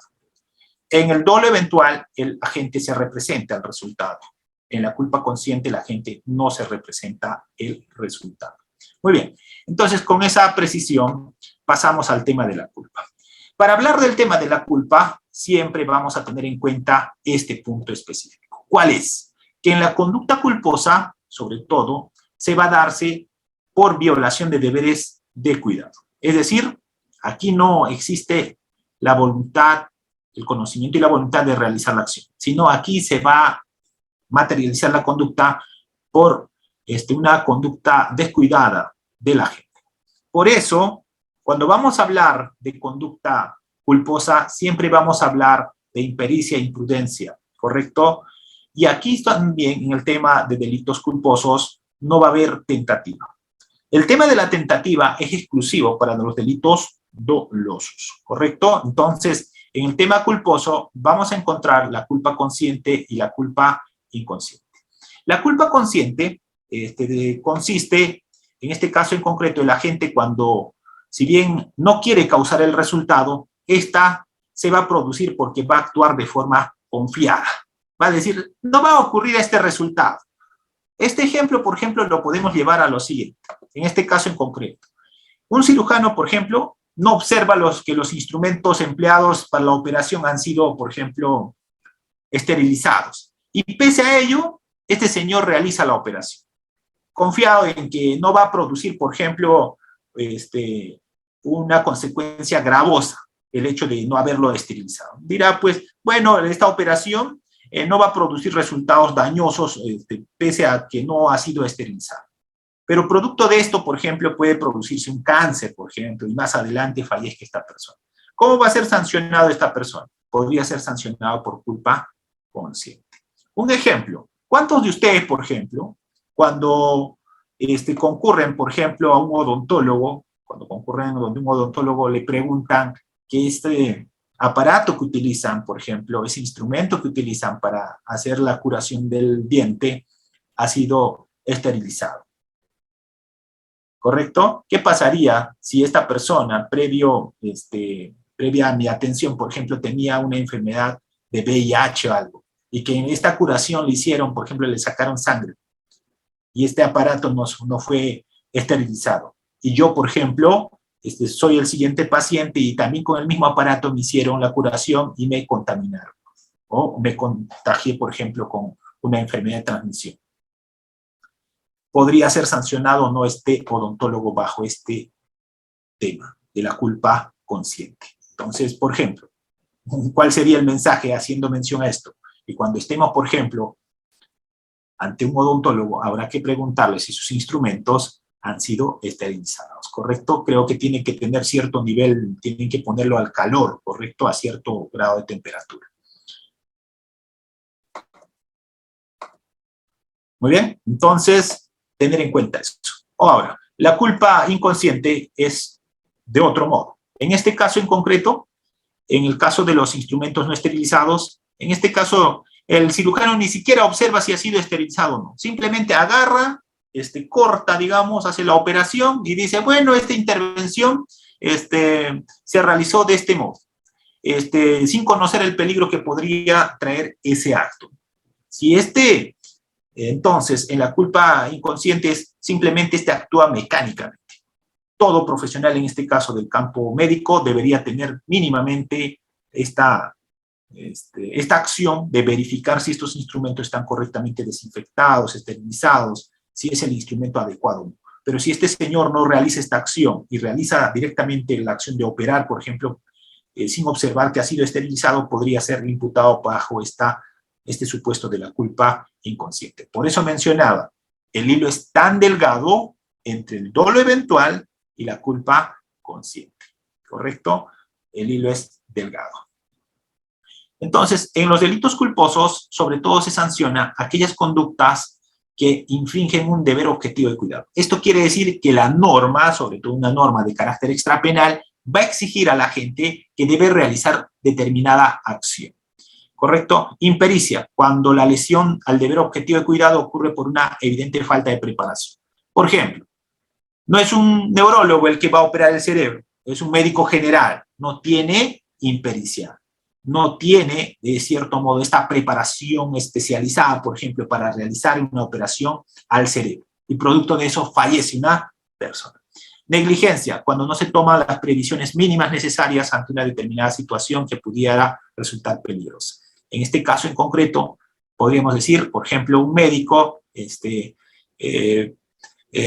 En el dolo eventual, el agente se representa el resultado. En la culpa consciente, la gente no se representa el resultado. Muy bien, entonces con esa precisión pasamos al tema de la culpa. Para hablar del tema de la culpa, siempre vamos a tener en cuenta este punto específico. ¿Cuál es? Que en la conducta culposa, sobre todo, se va a darse por violación de deberes de cuidado. Es decir, aquí no existe la voluntad, el conocimiento y la voluntad de realizar la acción, sino aquí se va a materializar la conducta por una conducta descuidada de la gente. Por eso, cuando vamos a hablar de conducta culposa, siempre vamos a hablar de impericia e imprudencia, ¿correcto? Y aquí también, en el tema de delitos culposos, no va a haber tentativa. El tema de la tentativa es exclusivo para los delitos dolosos, ¿correcto? Entonces, en el tema culposo vamos a encontrar la culpa consciente y la culpa inconsciente. La culpa consciente consiste, en este caso en concreto, el agente cuando, si bien no quiere causar el resultado, esta se va a producir porque va a actuar de forma confiada. Va a decir, no va a ocurrir este resultado. Este ejemplo, por ejemplo, lo podemos llevar a lo siguiente, en este caso en concreto. Un cirujano, por ejemplo, no observa que los instrumentos empleados para la operación han sido, por ejemplo, esterilizados. Y pese a ello, este señor realiza la operación, confiado en que no va a producir, por ejemplo, una consecuencia gravosa, el hecho de no haberlo esterilizado. Dirá, pues, bueno, esta operación no va a producir resultados dañosos, pese a que no ha sido esterilizado. Pero producto de esto, por ejemplo, puede producirse un cáncer, por ejemplo, y más adelante fallezca esta persona. ¿Cómo va a ser sancionado esta persona? Podría ser sancionado por culpa consciente. Un ejemplo, ¿cuántos de ustedes, por ejemplo, cuando concurren, por ejemplo, a un odontólogo, cuando concurren donde un odontólogo le preguntan que este aparato que utilizan, por ejemplo, ese instrumento que utilizan para hacer la curación del diente ha sido esterilizado? ¿Correcto? ¿Qué pasaría si esta persona, previa a mi atención, por ejemplo, tenía una enfermedad de VIH o algo, y que en esta curación le hicieron, por ejemplo, le sacaron sangre, y este aparato no fue esterilizado? Y yo, por ejemplo, soy el siguiente paciente y también con el mismo aparato me hicieron la curación y me contaminaron, o me contagié, por ejemplo, con una enfermedad de transmisión. ¿Podría ser sancionado o no este odontólogo bajo este tema de la culpa consciente? Entonces, por ejemplo, ¿cuál sería el mensaje haciendo mención a esto? Y cuando estemos, por ejemplo, ante un odontólogo, habrá que preguntarle si sus instrumentos han sido esterilizados, ¿correcto? Creo que tienen que tener cierto nivel, tienen que ponerlo al calor, ¿correcto? A cierto grado de temperatura. Muy bien, entonces, tener en cuenta eso. Ahora, la culpa inconsciente es de otro modo. En este caso en concreto, en el caso de los instrumentos no esterilizados, en este caso el cirujano ni siquiera observa si ha sido esterilizado o no. Simplemente agarra, corta, digamos, hace la operación y dice, bueno, esta intervención se realizó de este modo, sin conocer el peligro que podría traer ese acto. Si entonces, en la culpa inconsciente simplemente actúa mecánicamente. Todo profesional, en este caso del campo médico, debería tener mínimamente esta acción de verificar si estos instrumentos están correctamente desinfectados, esterilizados, si es el instrumento adecuado. Pero si este señor no realiza esta acción y realiza directamente la acción de operar, por ejemplo, sin observar que ha sido esterilizado, podría ser imputado bajo este supuesto de la culpa inconsciente. Por eso mencionaba, el hilo es tan delgado entre el dolo eventual y la culpa consciente, ¿correcto? El hilo es delgado. Entonces, en los delitos culposos, sobre todo se sanciona aquellas conductas que infringen un deber objetivo de cuidado. Esto quiere decir que la norma, sobre todo una norma de carácter extrapenal, va a exigir a la gente que debe realizar determinada acción. ¿Correcto? Impericia, cuando la lesión al deber objetivo de cuidado ocurre por una evidente falta de preparación. Por ejemplo, no es un neurólogo el que va a operar el cerebro, es un médico general, no tiene impericia, no tiene, de cierto modo, esta preparación especializada, por ejemplo, para realizar una operación al cerebro. Y producto de eso fallece una persona. Negligencia, cuando no se toman las previsiones mínimas necesarias ante una determinada situación que pudiera resultar peligrosa. En este caso en concreto, podríamos decir, por ejemplo, un médico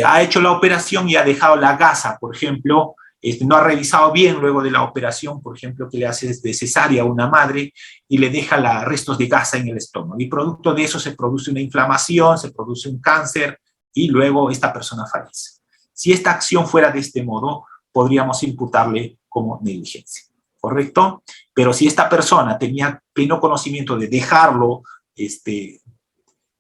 ha hecho la operación y ha dejado la gasa, por ejemplo, no ha revisado bien luego de la operación, por ejemplo, que le hace de cesárea a una madre y le deja restos de gasa en el estómago. Y producto de eso se produce una inflamación, se produce un cáncer y luego esta persona fallece. Si esta acción fuera de este modo, podríamos imputarle como negligencia, ¿correcto? Pero si esta persona tenía pleno conocimiento de dejarlo en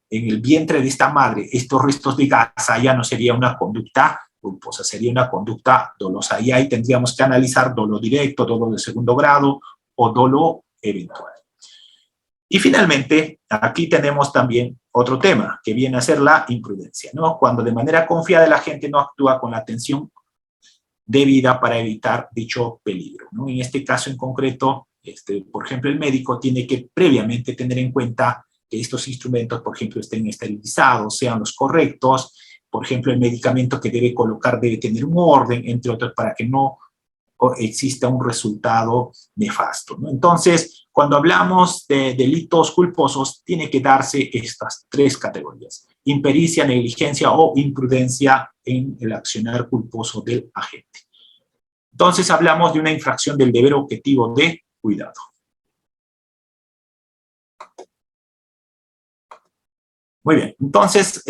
el vientre de esta madre, estos restos de gasa, ya no sería una conducta culposa, sería una conducta dolosa. Y ahí tendríamos que analizar dolo directo, dolo de segundo grado o dolo eventual. Y finalmente, aquí tenemos también otro tema, que viene a ser la imprudencia, ¿no? Cuando de manera confiada la gente no actúa con la atención debida para evitar dicho peligro, ¿no? En este caso en concreto, por ejemplo, el médico tiene que previamente tener en cuenta que estos instrumentos, por ejemplo, estén esterilizados, sean los correctos. Por ejemplo, el medicamento que debe colocar debe tener un orden, entre otros, para que no exista un resultado nefasto, ¿no? Entonces, cuando hablamos de delitos culposos, tiene que darse estas tres categorías: impericia, negligencia o imprudencia en el accionar culposo del agente. Entonces, hablamos de una infracción del deber objetivo de cuidado. Muy bien, entonces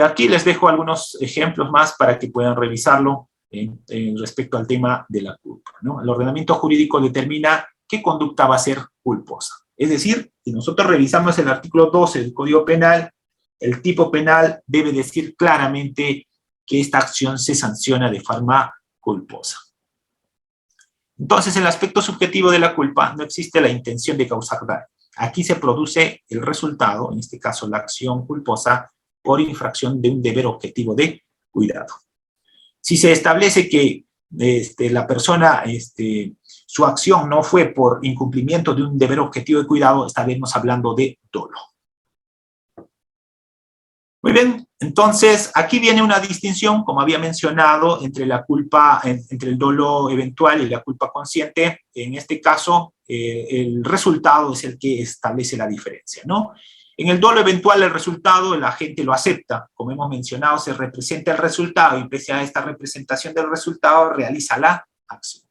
aquí les dejo algunos ejemplos más para que puedan revisarlo respecto al tema de la culpa, ¿no? El ordenamiento jurídico determina qué conducta va a ser culposa. Es decir, si nosotros revisamos el artículo 12 del Código Penal, el tipo penal debe decir claramente que esta acción se sanciona de forma culposa. Entonces, en el aspecto subjetivo de la culpa no existe la intención de causar daño. Aquí se produce el resultado, en este caso la acción culposa, por infracción de un deber objetivo de cuidado. Si se establece que la persona, su acción no fue por incumplimiento de un deber objetivo de cuidado, estaremos hablando de dolo. Muy bien, entonces aquí viene una distinción, como había mencionado, entre la culpa, entre el dolo eventual y la culpa consciente. En este caso, el resultado es el que establece la diferencia, ¿no? En el dolo eventual, el resultado, la gente lo acepta. Como hemos mencionado, se representa el resultado y pese a esta representación del resultado, realiza la acción.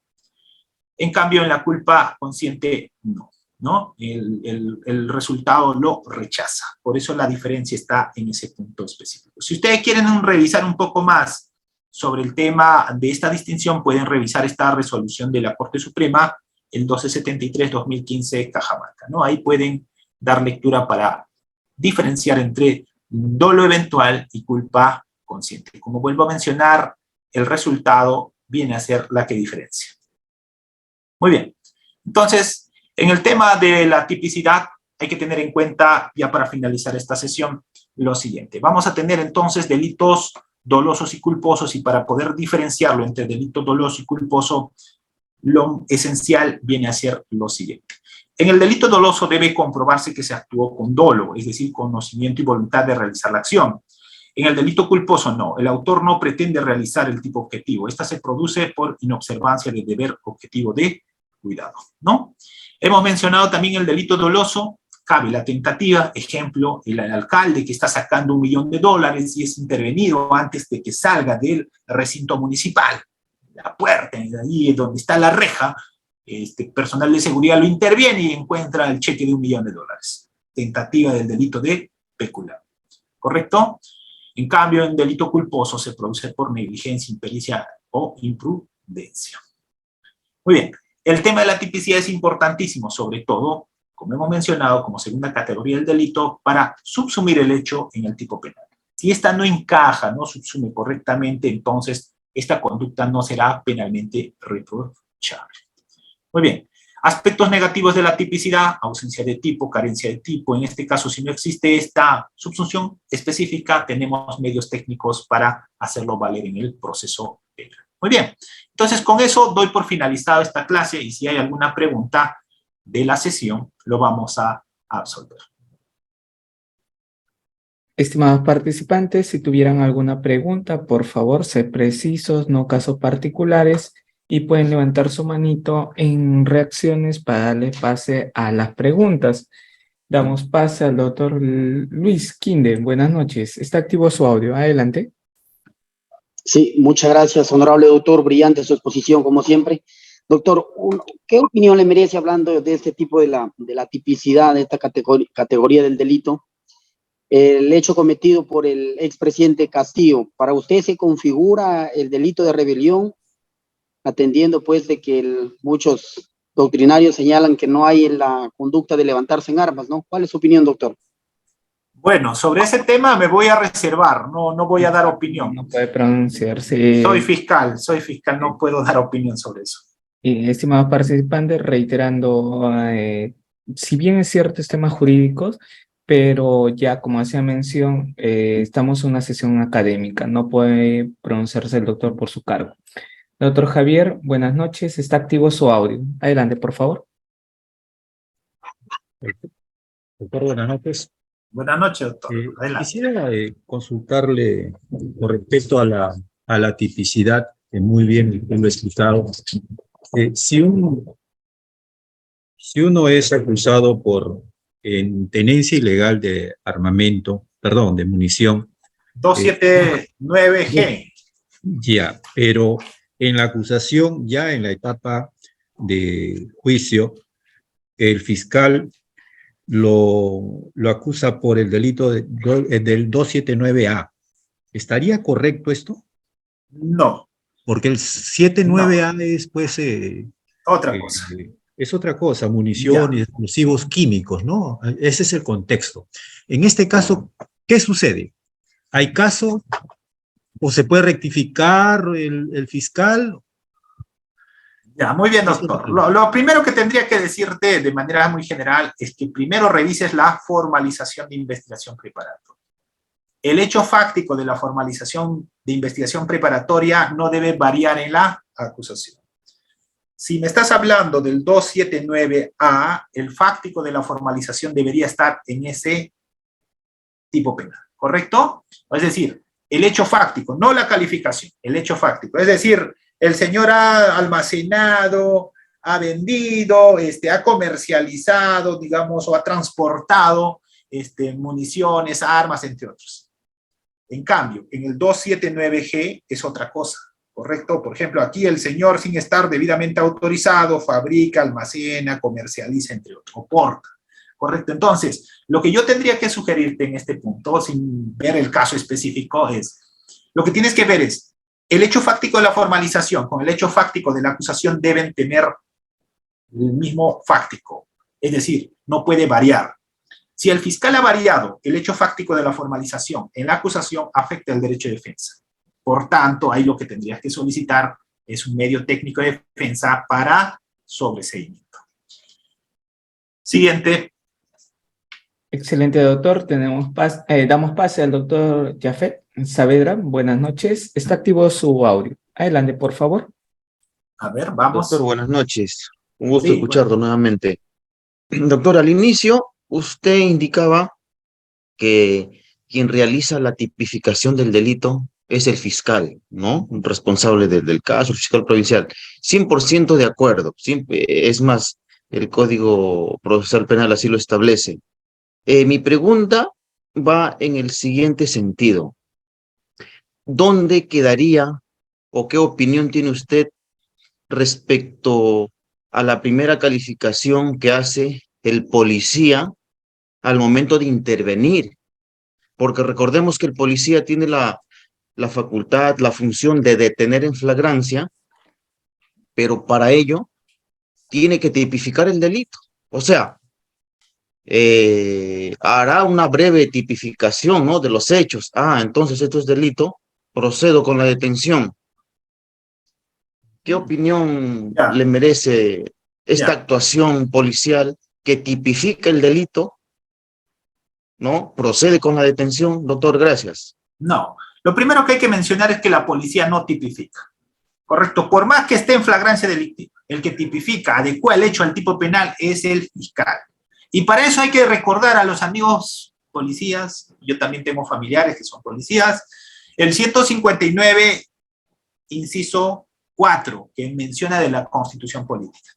En cambio, en la culpa consciente, no. El resultado lo rechaza. Por eso la diferencia está en ese punto específico. Si ustedes quieren revisar un poco más sobre el tema de esta distinción, pueden revisar esta resolución de la Corte Suprema, el 1273-2015 Cajamarca, ¿no? Ahí pueden dar lectura para diferenciar entre dolo eventual y culpa consciente. Como vuelvo a mencionar, el resultado viene a ser la que diferencia. Muy bien. Entonces, en el tema de la tipicidad, hay que tener en cuenta, ya para finalizar esta sesión, lo siguiente. Vamos a tener entonces delitos dolosos y culposos, y para poder diferenciarlo entre delito doloso y culposo, lo esencial viene a ser lo siguiente. En el delito doloso debe comprobarse que se actuó con dolo, es decir, conocimiento y voluntad de realizar la acción. En el delito culposo no, el autor no pretende realizar el tipo objetivo. Esta se produce por inobservancia del deber objetivo de cuidado, ¿no? Hemos mencionado también el delito doloso, cabe la tentativa, ejemplo, el alcalde que está sacando $1 millón y es intervenido antes de que salga del recinto municipal, la puerta, ahí donde está la reja, personal de seguridad lo interviene y encuentra el cheque de $1 millón. Tentativa del delito de peculado, ¿correcto? En cambio, en delito culposo se produce por negligencia, impericia o imprudencia. Muy bien. El tema de la tipicidad es importantísimo, sobre todo como hemos mencionado, como segunda categoría del delito para subsumir el hecho en el tipo penal. Si esta no encaja, no subsume correctamente, entonces esta conducta no será penalmente reprochable. Muy bien. Aspectos negativos de la tipicidad: ausencia de tipo, carencia de tipo. En este caso, si no existe esta subsunción específica, tenemos medios técnicos para hacerlo valer en el proceso penal. Muy bien. Entonces, con eso doy por finalizado esta clase y si hay alguna pregunta de la sesión, lo vamos a absolver. Estimados participantes, si tuvieran alguna pregunta, por favor, ser precisos, no casos particulares, y pueden levantar su manito en reacciones para darle pase a las preguntas. Damos pase al doctor Luis Quinde. Buenas noches. Está activo su audio. Adelante. Sí, muchas gracias, honorable doctor. Brillante su exposición, como siempre. Doctor, ¿qué opinión le merece, hablando de este tipo de la tipicidad, de esta categoría del delito, el hecho cometido por el expresidente Castillo? ¿Para usted se configura el delito de rebelión, atendiendo pues de que muchos doctrinarios señalan que no hay en la conducta de levantarse en armas, ¿no? ¿Cuál es su opinión, doctor? Bueno, sobre ese tema me voy a reservar, no voy a dar opinión. No puede pronunciarse. Soy fiscal, no puedo dar opinión sobre eso. Estimados participantes, reiterando, si bien es cierto, es temas jurídicos, pero ya como hacía mención, estamos en una sesión académica, no puede pronunciarse el doctor por su cargo. Doctor Javier, buenas noches, está activo su audio. Adelante, por favor. Doctor, buenas noches. Buenas noches, doctor. Adelante. Quisiera consultarle con respecto a la tipicidad, que muy bien lo he explicado. Si uno es acusado por tenencia ilegal de armamento, perdón, de munición. 279G. Ya, pero en la acusación, ya en la etapa de juicio, el fiscal lo acusa por el delito del 279A. ¿Estaría correcto esto? No. Porque el 79A es pues... otra cosa. Es otra cosa, municiones, explosivos químicos, ¿no? Ese es el contexto. En este caso, ¿qué sucede? ¿Hay caso? ¿O se puede rectificar el fiscal? Ya, muy bien, doctor. Lo primero que tendría que decirte de manera muy general es que primero revises la formalización de investigación preparatoria. El hecho fáctico de la formalización de investigación preparatoria no debe variar en la acusación. Si me estás hablando del 279A, el fáctico de la formalización debería estar en ese tipo penal, ¿correcto? Es decir, el hecho fáctico, no la calificación, el hecho fáctico. Es decir, el señor ha almacenado, ha vendido, ha comercializado, digamos, o ha transportado municiones, armas, entre otros. En cambio, en el 279G es otra cosa, ¿correcto? Por ejemplo, aquí el señor, sin estar debidamente autorizado, fabrica, almacena, comercializa, entre otros, o porta, ¿correcto? Entonces, lo que yo tendría que sugerirte en este punto, sin ver el caso específico, es, lo que tienes que ver es, el hecho fáctico de la formalización con el hecho fáctico de la acusación deben tener el mismo fáctico, es decir, no puede variar. Si el fiscal ha variado el hecho fáctico de la formalización en la acusación, afecta el derecho de defensa. Por tanto, ahí lo que tendrías que solicitar es un medio técnico de defensa para sobreseimiento. Siguiente. Excelente, doctor. Damos pase al doctor Jafet Saavedra. Buenas noches. Está activo su audio. Adelante, por favor. A ver, vamos. Doctor, buenas noches. Un gusto escucharlo nuevamente. Doctor, al inicio usted indicaba que quien realiza la tipificación del delito es el fiscal, ¿no? Un responsable del caso, el fiscal provincial. 100% de acuerdo. Es más, el Código Procesal Penal así lo establece. Mi pregunta va en el siguiente sentido. ¿Dónde quedaría o qué opinión tiene usted respecto a la primera calificación que hace el policía al momento de intervenir? Porque recordemos que el policía tiene la facultad, la función de detener en flagrancia, pero para ello tiene que tipificar el delito. O sea, hará una breve tipificación, ¿no?, de los hechos. Entonces esto es delito, procedo con la detención. ¿Qué opinión le merece esta actuación policial que tipifica el delito, ¿no? Procede con la detención, doctor, gracias. No, lo primero que hay que mencionar es que la policía no tipifica, ¿correcto? Por más que esté en flagrancia delictiva, el que tipifica, adecua el hecho al tipo penal es el fiscal. Y para eso hay que recordar a los amigos policías, yo también tengo familiares que son policías, el 159, inciso 4, que menciona de la Constitución Política.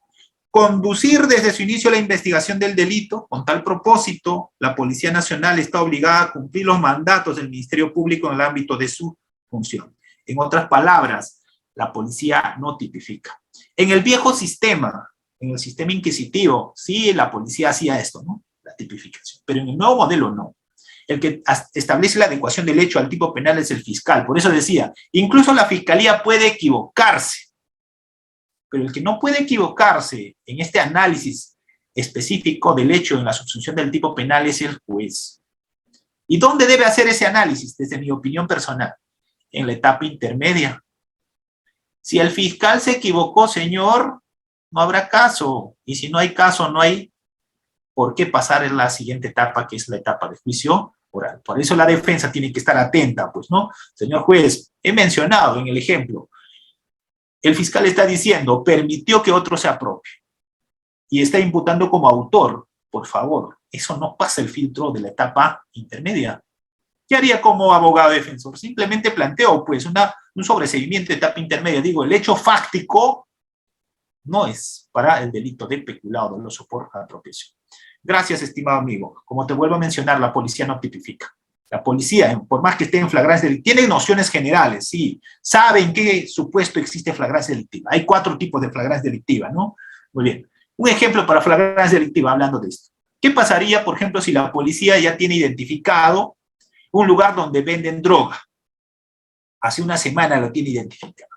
Conducir desde su inicio la investigación del delito. Con tal propósito, la Policía Nacional está obligada a cumplir los mandatos del Ministerio Público en el ámbito de su función. En otras palabras, la policía no tipifica. En el viejo sistema, en el sistema inquisitivo, sí, la policía hacía esto, ¿no? La tipificación. Pero en el nuevo modelo no. El que establece la adecuación del hecho al tipo penal es el fiscal. Por eso decía, incluso la fiscalía puede equivocarse, pero el que no puede equivocarse en este análisis específico del hecho en la subsunción del tipo penal es el juez. ¿Y dónde debe hacer ese análisis? Desde mi opinión personal, en la etapa intermedia. Si el fiscal se equivocó, señor, no habrá caso. Y si no hay caso, no hay por qué pasar en la siguiente etapa, que es la etapa de juicio oral. Por eso la defensa tiene que estar atenta, pues, ¿no? Señor juez, he mencionado en el ejemplo, el fiscal está diciendo, permitió que otro se apropie y está imputando como autor. Por favor, eso no pasa el filtro de la etapa intermedia. ¿Qué haría como abogado defensor? Simplemente planteo, pues, un sobreseimiento de etapa intermedia. Digo, el hecho fáctico no es para el delito de peculado doloso por apropiación. Gracias, estimado amigo. Como te vuelvo a mencionar, la policía no tipifica. La policía, por más que esté en flagrancia delictiva, tiene nociones generales, sí. Sabe en qué supuesto existe flagrancia delictiva. Hay 4 tipos de flagrancia delictiva, ¿no? Muy bien. Un ejemplo para flagrancia delictiva, hablando de esto. ¿Qué pasaría, por ejemplo, si la policía ya tiene identificado un lugar donde venden droga? Hace una semana lo tiene identificado,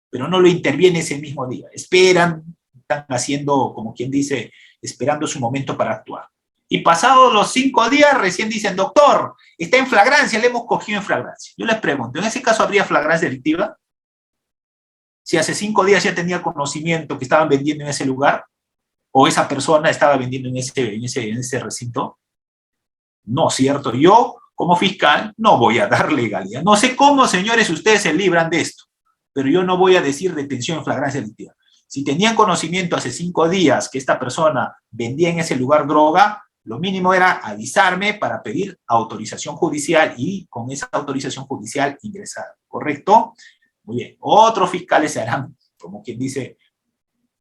pero no lo interviene ese mismo día. Esperan, están haciendo, como quien dice, esperando su momento para actuar. Y pasados los 5 días, recién dicen, doctor, está en flagrancia, le hemos cogido en flagrancia. Yo les pregunto, ¿en ese caso habría flagrancia delictiva? Si hace 5 días ya tenía conocimiento que estaban vendiendo en ese lugar, o esa persona estaba vendiendo en ese recinto. No, ¿cierto? Yo, como fiscal, no voy a dar legalidad. No sé cómo, señores, ustedes se libran de esto, pero yo no voy a decir detención en flagrancia delictiva. Si tenían conocimiento hace 5 días que esta persona vendía en ese lugar droga, lo mínimo era avisarme para pedir autorización judicial y con esa autorización judicial ingresar, ¿correcto? Muy bien. Otros fiscales se harán, como quien dice,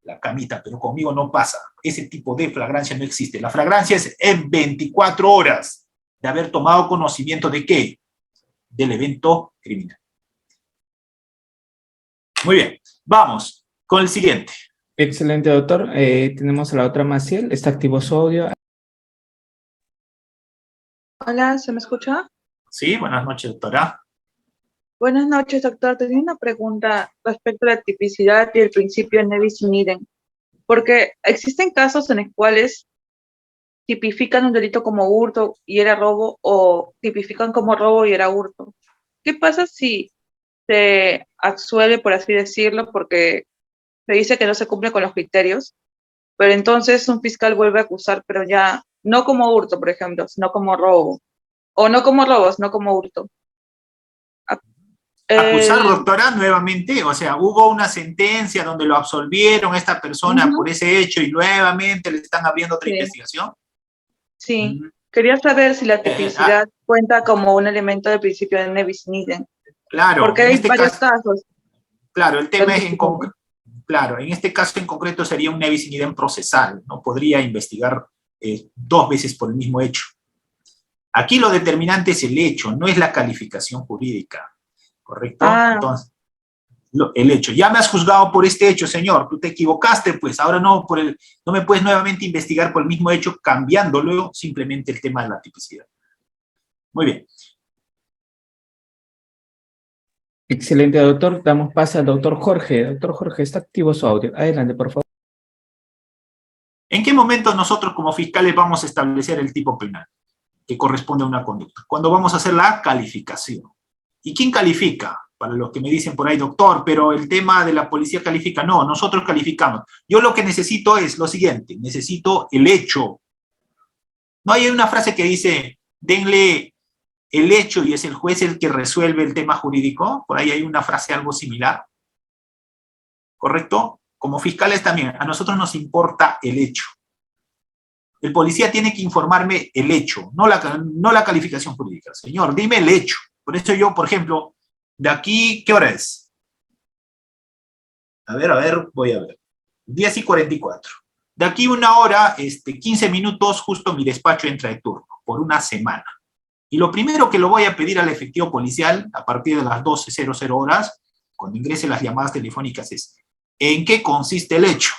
la camita, pero conmigo no pasa. Ese tipo de flagrancia no existe. La flagrancia es en 24 horas de haber tomado conocimiento de ¿qué? Del evento criminal. Muy bien. Vamos con el siguiente. Excelente, doctor. Tenemos a la otra Maciel. Está activo su audio. Hola, ¿se me escucha? Sí, buenas noches, doctora. Buenas noches, doctor. Tenía una pregunta respecto a la tipicidad y el principio de ne bis in idem, porque existen casos en los cuales tipifican un delito como hurto y era robo, o tipifican como robo y era hurto. ¿Qué pasa si se absuelve, por así decirlo, porque se dice que no se cumple con los criterios, pero entonces un fiscal vuelve a acusar, pero ya no como hurto, por ejemplo, sino como robo, o no como robo, sino como hurto? Acusar, doctora, nuevamente, o sea, hubo una sentencia donde lo absolvieron a esta persona por ese hecho y nuevamente le están abriendo otra investigación. Sí, quería saber si la tipicidad cuenta como un elemento del principio de ne bis in idem. Claro, porque hay varios casos. Claro, el tema es claro, en este caso en concreto sería un ne bis in idem procesal, no podría investigar 2 veces por el mismo hecho. Aquí lo determinante es el hecho, no es la calificación jurídica. ¿Correcto? Entonces, el hecho. Ya me has juzgado por este hecho, señor. Tú te equivocaste, pues. Ahora no me puedes nuevamente investigar por el mismo hecho, cambiándolo simplemente el tema de la tipicidad. Muy bien. Excelente, doctor. Damos paso al doctor Jorge. Doctor Jorge, está activo su audio. Adelante, por favor. ¿En qué momento nosotros como fiscales vamos a establecer el tipo penal que corresponde a una conducta? Cuando vamos a hacer la calificación. ¿Y quién califica? Para los que me dicen por ahí, doctor, pero el tema de la policía califica. No, nosotros calificamos. Yo lo que necesito es lo siguiente, necesito el hecho. No hay una frase que dice, denle el hecho y es el juez el que resuelve el tema jurídico. Por ahí hay una frase algo similar. ¿Correcto? Como fiscales también, a nosotros nos importa el hecho. El policía tiene que informarme el hecho, no la calificación jurídica. Señor, dime el hecho. Por eso yo, por ejemplo, de aquí, ¿qué hora es? A ver, voy a ver. 10:44. De aquí 1 hora, 15 minutos, justo mi despacho entra de turno, por una semana. Y lo primero que lo voy a pedir al efectivo policial, a partir de las 12:00 horas, cuando ingrese las llamadas telefónicas, es ¿en qué consiste el hecho?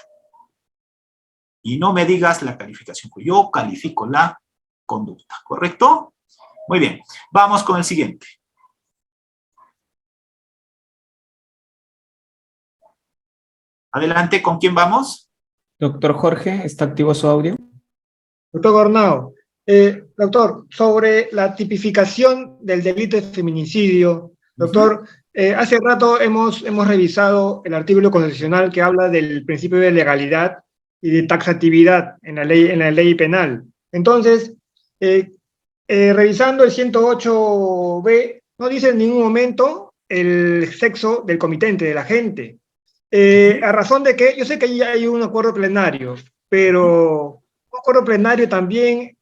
Y no me digas la calificación. Yo califico la conducta, ¿correcto? Muy bien, vamos con el siguiente. Adelante, ¿con quién vamos? Doctor Jorge, ¿está activo su audio? Doctor Gornao, doctor, sobre la tipificación del delito de feminicidio, doctor, hace rato hemos revisado el artículo constitucional que habla del principio de legalidad y de taxatividad en la ley penal. Entonces, revisando el 108b, no dice en ningún momento el sexo del comitente, de la gente. A razón de que, yo sé que ya hay un acuerdo plenario, pero un acuerdo plenario también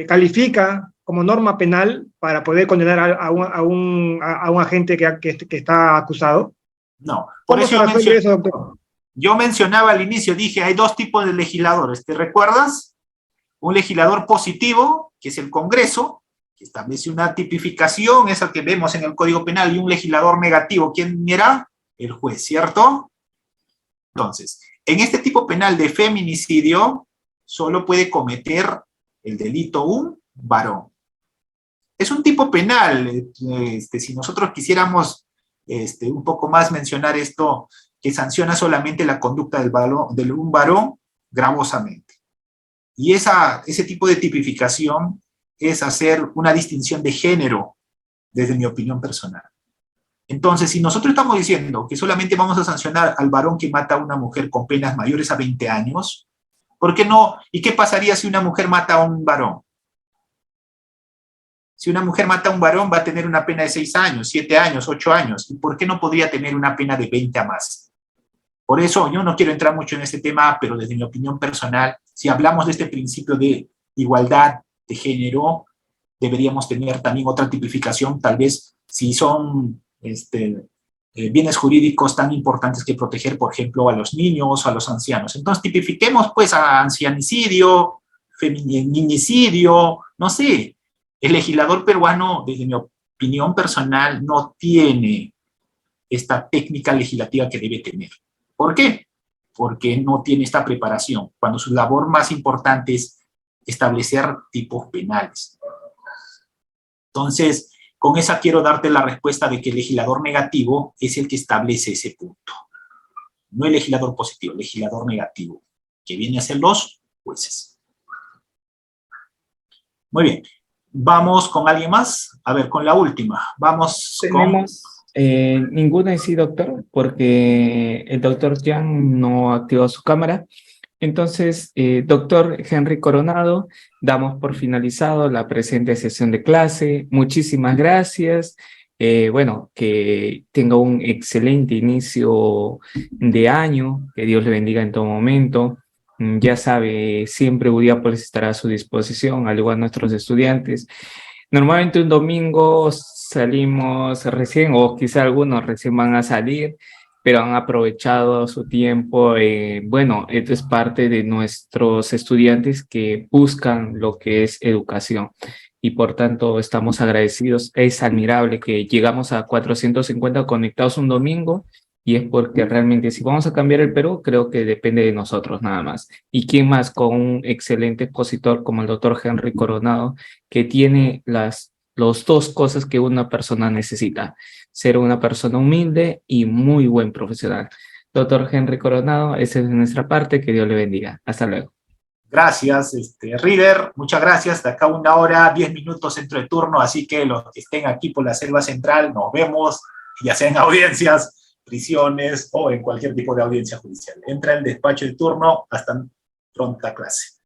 califica como norma penal para poder condenar a un agente que está acusado. No, por eso yo mencionaba al inicio, dije, hay 2 tipos de legisladores, ¿te recuerdas? Un legislador positivo, que es el Congreso, que establece una tipificación, esa que vemos en el Código Penal, y un legislador negativo, ¿quién era? El juez, ¿cierto? Entonces, en este tipo penal de feminicidio, solo puede cometer el delito un varón. Es un tipo penal, si nosotros quisiéramos un poco más mencionar esto, que sanciona solamente la conducta de un varón gravosamente. Y ese tipo de tipificación es hacer una distinción de género, desde mi opinión personal. Entonces, si nosotros estamos diciendo que solamente vamos a sancionar al varón que mata a una mujer con penas mayores a 20 años, ¿por qué no? ¿Y qué pasaría si una mujer mata a un varón? Si una mujer mata a un varón, va a tener una pena de 6 años, 7 años, 8 años. ¿Y por qué no podría tener una pena de 20 a más? Por eso, yo no quiero entrar mucho en este tema, pero desde mi opinión personal, si hablamos de este principio de igualdad de género, deberíamos tener también otra tipificación, tal vez si son bienes jurídicos tan importantes que proteger, por ejemplo, a los niños o a los ancianos. Entonces, tipifiquemos pues a ancianicidio, feminicidio, no sé. El legislador peruano, desde mi opinión personal, no tiene esta técnica legislativa que debe tener. ¿Por qué? Porque no tiene esta preparación, cuando su labor más importante es establecer tipos penales. Entonces, con esa quiero darte la respuesta de que el legislador negativo es el que establece ese punto. No el legislador positivo, el legislador negativo, que viene a ser los jueces. Muy bien. Vamos con alguien más. A ver, con la última. Vamos Tenemos ninguna en sí, doctor, porque el doctor Jan no activó su cámara. Entonces, doctor Henry Coronado, damos por finalizado la presente sesión de clase. Muchísimas gracias. Bueno, que tenga un excelente inicio de año, que Dios le bendiga en todo momento. Ya sabe, siempre Udiápolis estará a su disposición, al igual nuestros estudiantes. Normalmente un domingo salimos recién, o quizá algunos recién van a salir, pero han aprovechado su tiempo. Bueno, esto es parte de nuestros estudiantes que buscan lo que es educación y por tanto estamos agradecidos. Es admirable que llegamos a 450 conectados un domingo y es porque realmente si vamos a cambiar el Perú, creo que depende de nosotros nada más. ¿Y quién más con un excelente expositor como el doctor Henry Coronado, que tiene las 2 cosas que una persona necesita: ser una persona humilde y muy buen profesional? Doctor Henry Coronado, esa es de nuestra parte, que Dios le bendiga. Hasta luego. Gracias, Reader, muchas gracias. De acá 1 hora, 10 minutos centro de turno, así que los que estén aquí por la Selva Central, nos vemos, ya sea en audiencias, prisiones o en cualquier tipo de audiencia judicial. Entra el despacho de turno, hasta pronta clase.